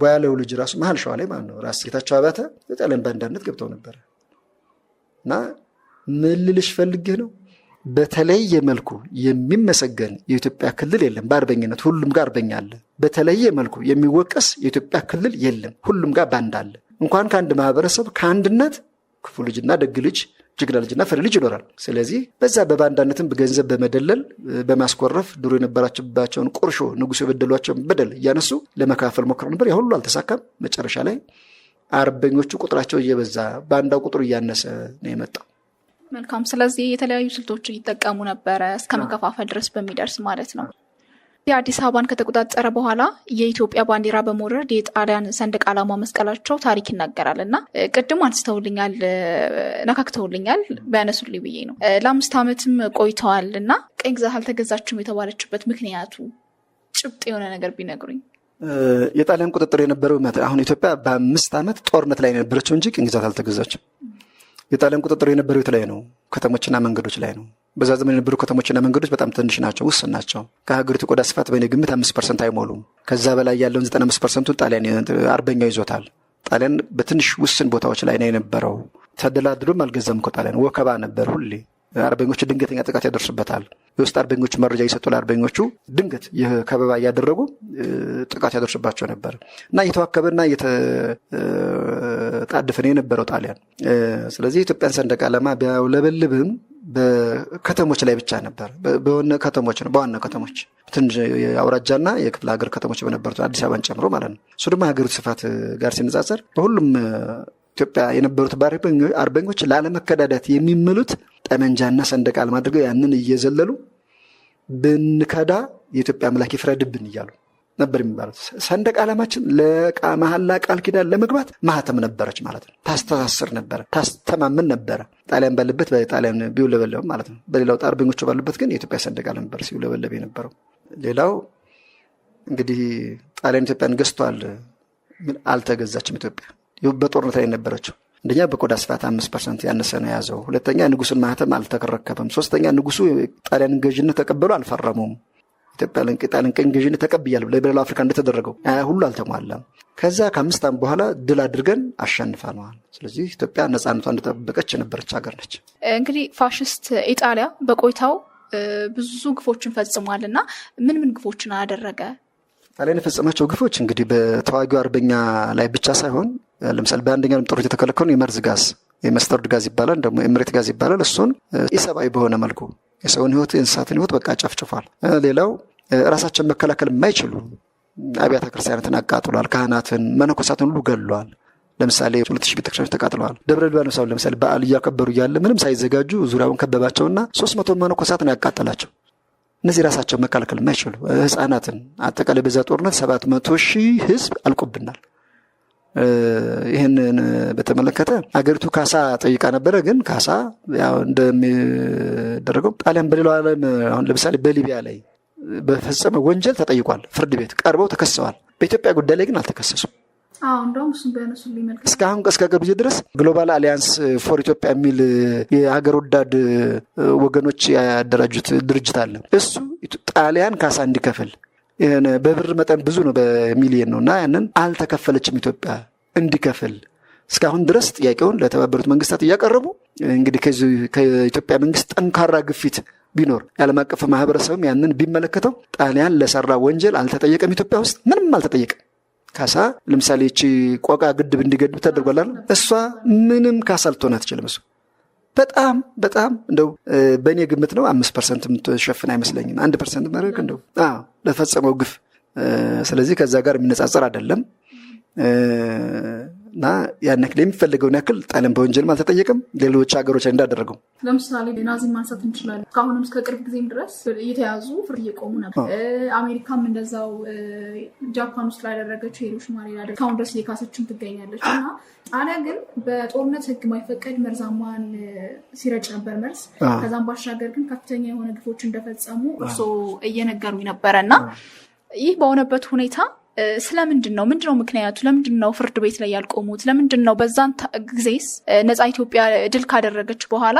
ቦያለው ልጅ ራሱ መሀል ሸዋ ላይ ማለት ነው ራስ ጌታቸው አባተ በጣሊያን ባንዳነት ገብተው ነበር እና ምን ልልሽ ፈልጌ ነው በተለየ መልኩ የሚመሰገን የኢትዮጵያ ክልል የለም። በአርበኝነት ሁሉም ጋር አርበኛ አለ። በተለየ መልኩ የሚወቀስ የኢትዮጵያ ክልል የለም። ሁሉም ጋር ባንዳ አለ። እንኳን ከአንድ ማህበረሰብ ከአንድነት ክፉ ልጅና ደግ ልጅ፣ ጀግና ልጅና ፈሪ ልጅ ይኖራል። ስለዚህ በዛ በባንዳነትም በገንዘብ በመደለል በማስኮረፍ ድሮ የነበራቸውን ቁርሾ ንጉሱ የበደሏቸውን በደል እያነሱ ለመካፈል ሞክረው ነበር። ያ ሁሉ አልተሳካም። መጨረሻ ላይ አርበኞቹ ቁጥራቸው እየበዛ ባንዳው ቁጥሩ እያነሰ ነው የመጣው። መልካም። ስለዚህ የተለያዩ ስልቶችን ይጠቀሙ ነበረ እስከ መከፋፈል ድረስ በሚደርስ ማለት ነው። የአዲስ አበባን ከተቆጣጠረ በኋላ የኢትዮጵያ ባንዲራ በመውረድ የጣሊያን ሰንደቅ ዓላማ መስቀላቸው ታሪክ ይናገራል እና ቅድም አንስተውልኛል፣ ነካክተውልኛል ቢያነሱልኝ ብዬ ነው። ለ5 ዓመትም ቆይተዋል እና ቀኝ ግዛት አልተገዛችም የተባለችበት ምክንያቱ ጭብጥ የሆነ ነገር ቢነግሩኝ። የጣሊያን ቁጥጥር የነበረው አሁን ኢትዮጵያ በ5 ዓመት ጦርነት ላይ የነበረችው እንጂ ቀኝ ግዛት አልተገዛችም። የጣሊያን ቁጥጥር የነበረው የተለያየ ነው፣ ከተሞችና መንገዶች ላይ ነው። በዛ ዘመን የነበሩ ከተሞችና መንገዶች በጣም ትንሽ ናቸው፣ ውስን ናቸው። ከሀገሪቱ ቆዳ ስፋት በእኔ ግምት 5% አይሞሉም። ከዛ በላይ ያለውን 95%ቱን ጣሊያን አርበኛው ይዞታል። ጣሊያን በትንሽ ውስን ቦታዎች ላይ ነው የነበረው። ተደላድሎም አልገዛም እኮ ጣሊያን፣ ወከባ ነበር ሁሌ። አርበኞቹ ድንገተኛ ጥቃት ያደርሱበታል። የውስጥ አርበኞቹ መረጃ ይሰጡ፣ ለአርበኞቹ ድንገት የከበባ እያደረጉ ጥቃት ያደርሱባቸው ነበር እና እየተዋከበና እየተጣደፈ ነው የነበረው ጣሊያን። ስለዚህ የኢትዮጵያን ሰንደቅ ዓላማ ቢያውለበልብም በከተሞች ላይ ብቻ ነበር፣ በዋና ከተሞች ነው። በዋና ከተሞች ትንሽ የአውራጃና የክፍለ ሀገር ከተሞች በነበሩት አዲስ አበባን ጨምሮ ማለት ነው። እሱ ደግሞ ሀገሪቱ ስፋት ጋር ሲነጻጸር በሁሉም ኢትዮጵያ የነበሩት አርበኞች ላለመከዳዳት የሚምሉት ጠመንጃና ሰንደቅ ዓላማ አድርገው ያንን እየዘለሉ ብንከዳ የኢትዮጵያ አምላክ ይፍረድብን እያሉ ነበር የሚባሉት። ሰንደቅ ዓላማችን ለመሐላ ቃል ኪዳን ለመግባት ማህተም ነበረች ማለት ነው። ታስተሳስር ነበረ፣ ታስተማምን ነበረ። ጣሊያን ባለበት በጣሊያን ቢውለበለብም ማለት ነው። በሌላው አርበኞቹ ባሉበት ግን የኢትዮጵያ ሰንደቅ ዓላማ ነበር ሲውለበለብ የነበረው። ሌላው እንግዲህ ጣሊያን ኢትዮጵያን ገዝቷል፣ ግን አልተገዛችም። ኢትዮጵያ በጦርነት ላይ ነበረችው። አንደኛ በቆዳ ስፋት 5% ያነሰ ነው የያዘው። ሁለተኛ ንጉሱን ማህተም አልተከረከበም። ሶስተኛ ንጉሱ ጣሊያንን ገዥነት ተቀበሉ አልፈረሙም። ኢትዮጵያ ጣሊያን ቀኝ ገዥነት ተቀብያለሁ ለሌላው አፍሪካ እንደተደረገው ሁሉ አልተሟላም። ከዛ ከ5 ዓመት በኋላ ድል አድርገን አሸንፈናል። ስለዚህ ኢትዮጵያ ነፃነቷ እንደተጠበቀች የነበረች ሀገር ነች። እንግዲህ ፋሽስት ኢጣሊያ በቆይታው ብዙ ግፎችን ፈጽሟልና ምን ግፎችን አደረገ? ጣሊያን የፈጸማቸው ግፎች እንግዲህ በተዋጊው አርበኛ ላይ ብቻ ሳይሆን ለምሳሌ በአንደኛው ጦርነት የተከለከሉ የመርዝ ጋዝ፣ የመስተርድ ጋዝ ይባላል፣ ደግሞ የምሬት ጋዝ ይባላል። እሱን ኢሰብአዊ በሆነ መልኩ የሰውን ህይወት የእንስሳትን ህይወት በቃ ጨፍጭፏል። ሌላው ራሳቸውን መከላከል የማይችሉ አብያተ ክርስቲያናትን አቃጥሏል። ካህናትን፣ መነኮሳትን ሁሉ ገድሏል። ለምሳሌ 2000 ቤተክርስቲያኖች ተቃጥለዋል። ደብረ ሊባኖስ ለምሳሌ በዓል እያከበሩ እያለ ምንም ሳይዘጋጁ ዙሪያውን ከበባቸውና 300 መነኮሳትን ያቃጠላቸው። እነዚህ ራሳቸው መከላከል የማይችሉ ህፃናትን አጠቃላይ በዛ ጦርነት 700,000 ህዝብ አልቆብናል። ይህንን በተመለከተ አገሪቱ ካሳ ጠይቃ ነበረ። ግን ካሳ ያው እንደሚደረገው ጣሊያን በሌላው ዓለም አሁን ለምሳሌ በሊቢያ ላይ በፈጸመ ወንጀል ተጠይቋል። ፍርድ ቤት ቀርበው ተከሰዋል። በኢትዮጵያ ጉዳይ ላይ ግን አልተከሰሱም። እንደውም እሱን ቢያነሱልኝ መልካም። እስካሁን እስከ ቅርብ ጊዜ ድረስ ግሎባል አሊያንስ ፎር ኢትዮጵያ የሚል የሀገር ወዳድ ወገኖች ያደራጁት ድርጅት አለ። እሱ ጣሊያን ካሳ እንዲከፍል ይሄን በብር መጠን ብዙ ነው፣ በሚሊዮን ነው እና ያንን አልተከፈለችም ኢትዮጵያ እንዲከፍል እስካሁን ድረስ ጥያቄውን ለተባበሩት መንግስታት እያቀረቡ እንግዲህ ከኢትዮጵያ መንግስት ጠንካራ ግፊት ቢኖር የዓለም አቀፍ ማህበረሰብም ያንን ቢመለከተው ጣሊያን ለሰራ ወንጀል አልተጠየቀም። ኢትዮጵያ ውስጥ ምንም አልተጠየቀም። ካሳ ለምሳሌ እቺ ቆቃ ግድብ እንዲገድብ ተደርጓል። እሷ ምንም ካሳ ልትሆን አትችልም። እሱ በጣም እንደው በእኔ ግምት ነው 5% የምትሸፍን አይመስለኝም። 1% ማድረግ እንደው ለፈጸመው ግፍ። ስለዚህ ከዛ ጋር የሚነጻጸር አይደለም እና ያን ያክል የሚፈልገውን ያክል ጣሊያን በወንጀልም አልተጠየቅም። ሌሎች ሀገሮች እንዳደረገው ለምሳሌ ናዚን ማንሳት እንችላለን። ከአሁንም እስከ ቅርብ ጊዜም ድረስ እየተያዙ ፍርድ እየቆሙ ነበር። አሜሪካም እንደዛው ጃፓን ውስጥ ላደረገችው ሂሮሺማ ላይ እስካሁን ድረስ እየካሰችም ትገኛለች እና ጣሊያን ግን በጦርነት ህግ ማይፈቀድ መርዛማን ሲረጭ ነበር መርዝ። ከዛም ባሻገር ግን ከፍተኛ የሆነ ግፎች እንደፈጸሙ እርስዎ እየነገሩኝ ነበረ እና ይህ በሆነበት ሁኔታ ስለምንድነው ምንድነው ምክንያቱ? ለምንድነው ፍርድ ቤት ላይ ያልቆሙት? ለምንድነው በዛን ጊዜስ ነፃ ኢትዮጵያ ድል ካደረገች በኋላ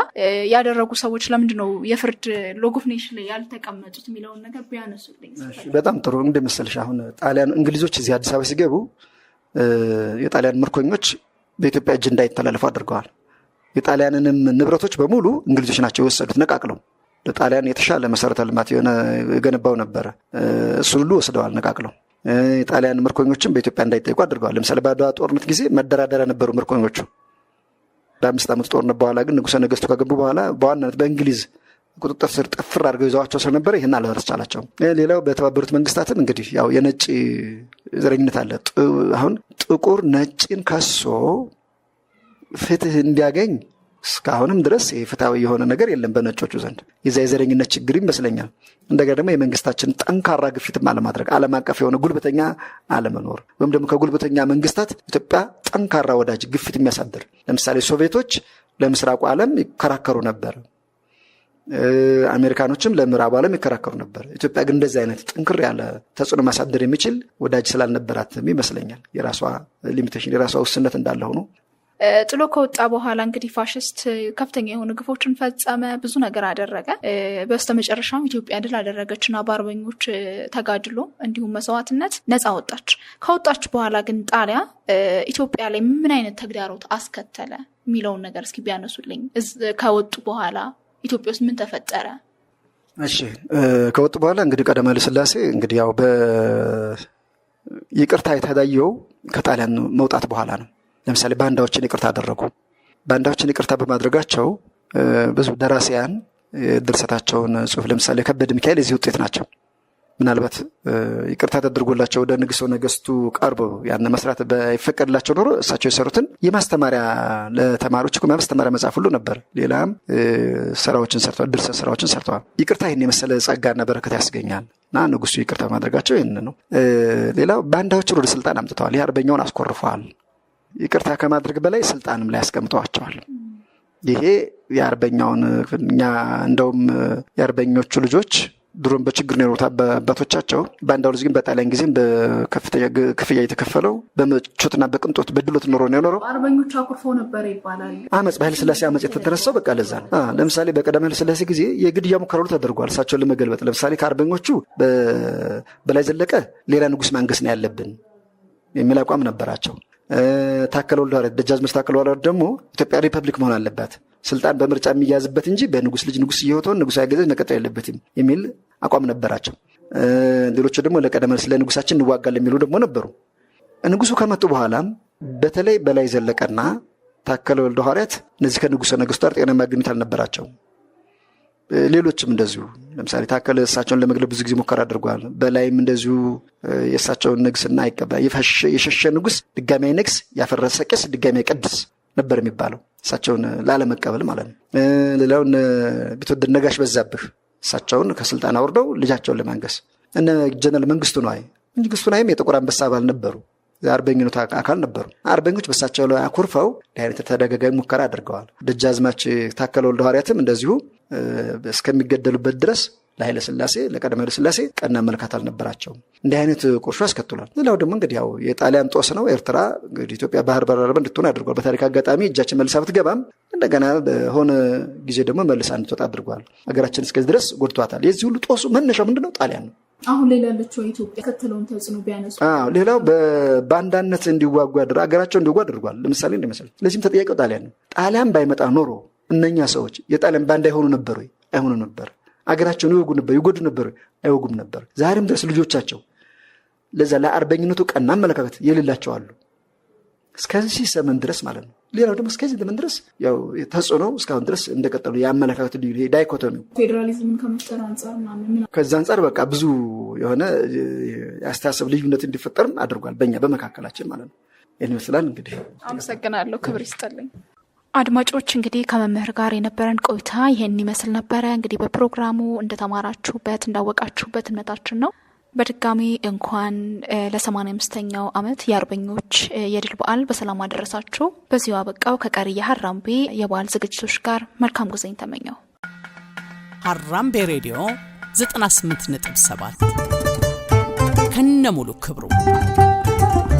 ያደረጉ ሰዎች ለምንድነው የፍርድ ሎግ ኦፍ ኔሽን ላይ ያልተቀመጡት የሚለውን ነገር ቢያነሱልኝ። በጣም ጥሩ። እንደመሰለሽ አሁን ጣሊያን እንግሊዞች እዚህ አዲስ አበባ ሲገቡ የጣሊያን ምርኮኞች በኢትዮጵያ እጅ እንዳይተላለፉ አድርገዋል። የጣሊያንንም ንብረቶች በሙሉ እንግሊዞች ናቸው የወሰዱት ነቃቅለው። ለጣሊያን የተሻለ መሰረተ ልማት የገነባው ነበረ። እሱን ሁሉ ወስደዋል ነቃቅለው። የጣሊያን ምርኮኞችም በኢትዮጵያ እንዳይጠይቁ አድርገዋል። ለምሳሌ በአድዋ ጦርነት ጊዜ መደራደሪያ ነበሩ ምርኮኞቹ። በ5 ዓመት ጦርነት በኋላ ግን ንጉሠ ነገሥቱ ከገቡ በኋላ በዋናነት በእንግሊዝ ቁጥጥር ስር ጠፍር አድርገው ይዘዋቸው ስለነበረ ይህን አልረስቻላቸው። ሌላው በተባበሩት መንግስታትም እንግዲህ ያው የነጭ ዘረኝነት አለ። አሁን ጥቁር ነጭን ከሶ ፍትህ እንዲያገኝ እስካሁንም ድረስ ፍትሃዊ የሆነ ነገር የለም በነጮቹ ዘንድ። የዛ የዘረኝነት ችግር ይመስለኛል። እንደገና ደግሞ የመንግስታችን ጠንካራ ግፊትም አለማድረግ፣ ዓለም አቀፍ የሆነ ጉልበተኛ አለመኖር፣ ወይም ደግሞ ከጉልበተኛ መንግስታት ኢትዮጵያ ጠንካራ ወዳጅ ግፊት የሚያሳድር ለምሳሌ ሶቪየቶች ለምስራቁ ዓለም ይከራከሩ ነበር፣ አሜሪካኖችም ለምዕራቡ ዓለም ይከራከሩ ነበር። ኢትዮጵያ ግን እንደዚህ አይነት ጥንክር ያለ ተጽዕኖ ማሳደር የሚችል ወዳጅ ስላልነበራትም ይመስለኛል የራሷ ሊሚቴሽን የራሷ ውስንነት እንዳለ ሆኖ ጥሎ ከወጣ በኋላ እንግዲህ ፋሽስት ከፍተኛ የሆኑ ግፎችን ፈጸመ፣ ብዙ ነገር አደረገ። በስተመጨረሻም ኢትዮጵያ ድል አደረገችና በአርበኞች ተጋድሎ እንዲሁም መስዋዕትነት ነፃ ወጣች። ከወጣች በኋላ ግን ጣሊያ ኢትዮጵያ ላይ ምን አይነት ተግዳሮት አስከተለ የሚለውን ነገር እስኪ ቢያነሱልኝ። ከወጡ በኋላ ኢትዮጵያ ውስጥ ምን ተፈጠረ? እሺ፣ ከወጡ በኋላ እንግዲህ ቀዳማዊ ኃይለ ሥላሴ እንግዲህ ያው ይቅርታ የተዳየው ከጣሊያን መውጣት በኋላ ነው። ለምሳሌ ባንዳዎችን ይቅርታ አደረጉ። ባንዳዎችን ይቅርታ በማድረጋቸው ብዙ ደራሲያን ድርሰታቸውን ጽሑፍ ለምሳሌ ከበደ ሚካኤል የዚህ ውጤት ናቸው። ምናልባት ይቅርታ ተደርጎላቸው ወደ ንጉሠ ነገሥቱ ቀርበው ያን መስራት ባይፈቀድላቸው ኖሮ እሳቸው የሰሩትን የማስተማሪያ ለተማሪዎች እኮ ማስተማሪያ መጽሐፍ ሁሉ ነበር። ሌላም ስራዎችን ሰርተዋል፣ ድርሰት ስራዎችን ሰርተዋል። ይቅርታ ይህን የመሰለ ጸጋና በረከት ያስገኛል እና ንጉሱ ይቅርታ ማድረጋቸው ይህን ነው። ሌላው ባንዳዎችን ወደ ስልጣን አምጥተዋል። ይህ አርበኛውን አስኮርፈዋል። ይቅርታ ከማድረግ በላይ ስልጣንም ላይ ያስቀምጠዋቸዋል። ይሄ የአርበኛውን እኛ እንደውም የአርበኞቹ ልጆች ድሮም በችግር ነው የኖሩት አባቶቻቸው። ባንዳው ልጅ ግን በጣሊያን ጊዜም በከፍተኛ ክፍያ የተከፈለው በምቾትና በቅንጦት በድሎት ኖሮ ነው የኖረው። አርበኞቹ አኩርፈው ነበር ይባላል። አመፅ በኃይለ ሥላሴ አመፅ የተነሳው በቃ ለዛ ነው። ለምሳሌ በቀዳማዊ ኃይለ ሥላሴ ጊዜ የግድያ ሙከራው ተደርጓል እሳቸውን ለመገልበጥ። ለምሳሌ ከአርበኞቹ በላይ ዘለቀ ሌላ ንጉስ ማንገስ ነው ያለብን የሚል አቋም ነበራቸው። ታከለ ወልደሐዋርያት ደጃዝማች ታከለ ወልደሐዋርያት ደግሞ ኢትዮጵያ ሪፐብሊክ መሆን አለባት፣ ስልጣን በምርጫ የሚያዝበት እንጂ በንጉስ ልጅ ንጉስ እየሆተውን ንጉስ አገዛዝ መቀጠል የለበትም የሚል አቋም ነበራቸው። ሌሎቹ ደግሞ ለቀዳማዊ ስለ ንጉሳችን እንዋጋለን የሚሉ ደግሞ ነበሩ። ንጉሱ ከመጡ በኋላም በተለይ በላይ ዘለቀና ታከለ ወልደሐዋርያት እነዚህ ከንጉሠ ነገሥቱ ጋር ጤናማ ግንኙነት አልነበራቸውም። ሌሎችም እንደዚሁ ለምሳሌ ታከለ እሳቸውን ለመግለብ ብዙ ጊዜ ሙከራ አድርጓል። በላይም እንደዚሁ የእሳቸውን ንግስና አይቀበል፣ የሸሸ ንጉስ ድጋሚ አይነግስ፣ ያፈረሰ ቄስ ድጋሚ አይቀድስ ነበር የሚባለው እሳቸውን ላለመቀበል ማለት ነው። ሌላውን ቢትወደድ ነጋሽ በዛብህ እሳቸውን ከስልጣን አውርደው ልጃቸውን ለማንገስ እነ ጀነራል መንግስቱ ነዋይም የጥቁር አንበሳ አባል ነበሩ፣ አርበኝነት አካል ነበሩ። አርበኞች በሳቸው ላይ አኩርፈው ለአይነት ተደጋጋሚ ሙከራ አድርገዋል። ደጃዝማች ታከለ ወልደሐዋርያትም እንደዚሁ እስከሚገደሉበት ድረስ ለኃይለ ሥላሴ ለቀዳማዊ ኃይለ ሥላሴ ቀና መልካት አልነበራቸውም። እንዲህ አይነት ቁርሾ አስከትሏል። ሌላው ደግሞ እንግዲህ ያው የጣሊያን ጦስ ነው። ኤርትራ እንግዲህ ኢትዮጵያ ባህር በር እንድትሆን አድርጓል። በታሪክ አጋጣሚ እጃችን መልሳ ብትገባም እንደገና በሆነ ጊዜ ደግሞ መልሳ እንድትወጣ አድርጓል። ሀገራችን እስከዚህ ድረስ ጎድቷታል። የዚህ ሁሉ ጦሱ መነሻው ምንድነው? ጣሊያን ነው። አሁን ሌላ ያለችው ኢትዮጵያ ከተለውን ተጽዕኖ ቢያነሱ ሌላው በባንዳነት እንዲዋጉ ሀገራቸው እንዲዋጉ አድርጓል። ለምሳሌ እንደመሰለ ለዚህም ተጠያቂው ጣሊያን ነው። ጣሊያን ባይመጣ ኖሮ እነኛ ሰዎች የጣሊያን ባንዳ ይሆኑ ነበር ወይ? አይሆኑ ነበር። አገራቸውን ይወጉ ነበር? ይጎዱ ነበር? አይወጉም ነበር። ዛሬም ድረስ ልጆቻቸው ለዛ ለአርበኝነቱ ቀና አመለካከት የሌላቸው አሉ። እስከዚህ ዘመን ድረስ ማለት ነው። ሌላው ደግሞ እስከዚህ ዘመን ድረስ ያው ተጽዕኖ እስካሁን ድረስ እንደቀጠሉ የአመለካከት ልዩ ዳይኮቶሚ ፌዴራሊዝምን ከመፍጠር አንጻር ምናምን ከዛ አንጻር በቃ ብዙ የሆነ የአስተሳሰብ ልዩነት እንዲፈጠርም አድርጓል በእኛ በመካከላችን ማለት ነው። ይህን ይመስላል እንግዲህ። አመሰግናለሁ። ክብር ይስጥልኝ። አድማጮች እንግዲህ ከመምህር ጋር የነበረን ቆይታ ይሄን ይመስል ነበረ። እንግዲህ በፕሮግራሙ እንደተማራችሁበት እንዳወቃችሁበት እምነታችን ነው። በድጋሚ እንኳን ለ85ኛው ዓመት የአርበኞች የድል በዓል በሰላም አደረሳችሁ። በዚሁ አበቃው። ከቀሪ የሀራምቤ የበዓል ዝግጅቶች ጋር መልካም ጊዜን ተመኘው። ሀራምቤ ሬዲዮ 98.7 ከነሙሉ ክብሩ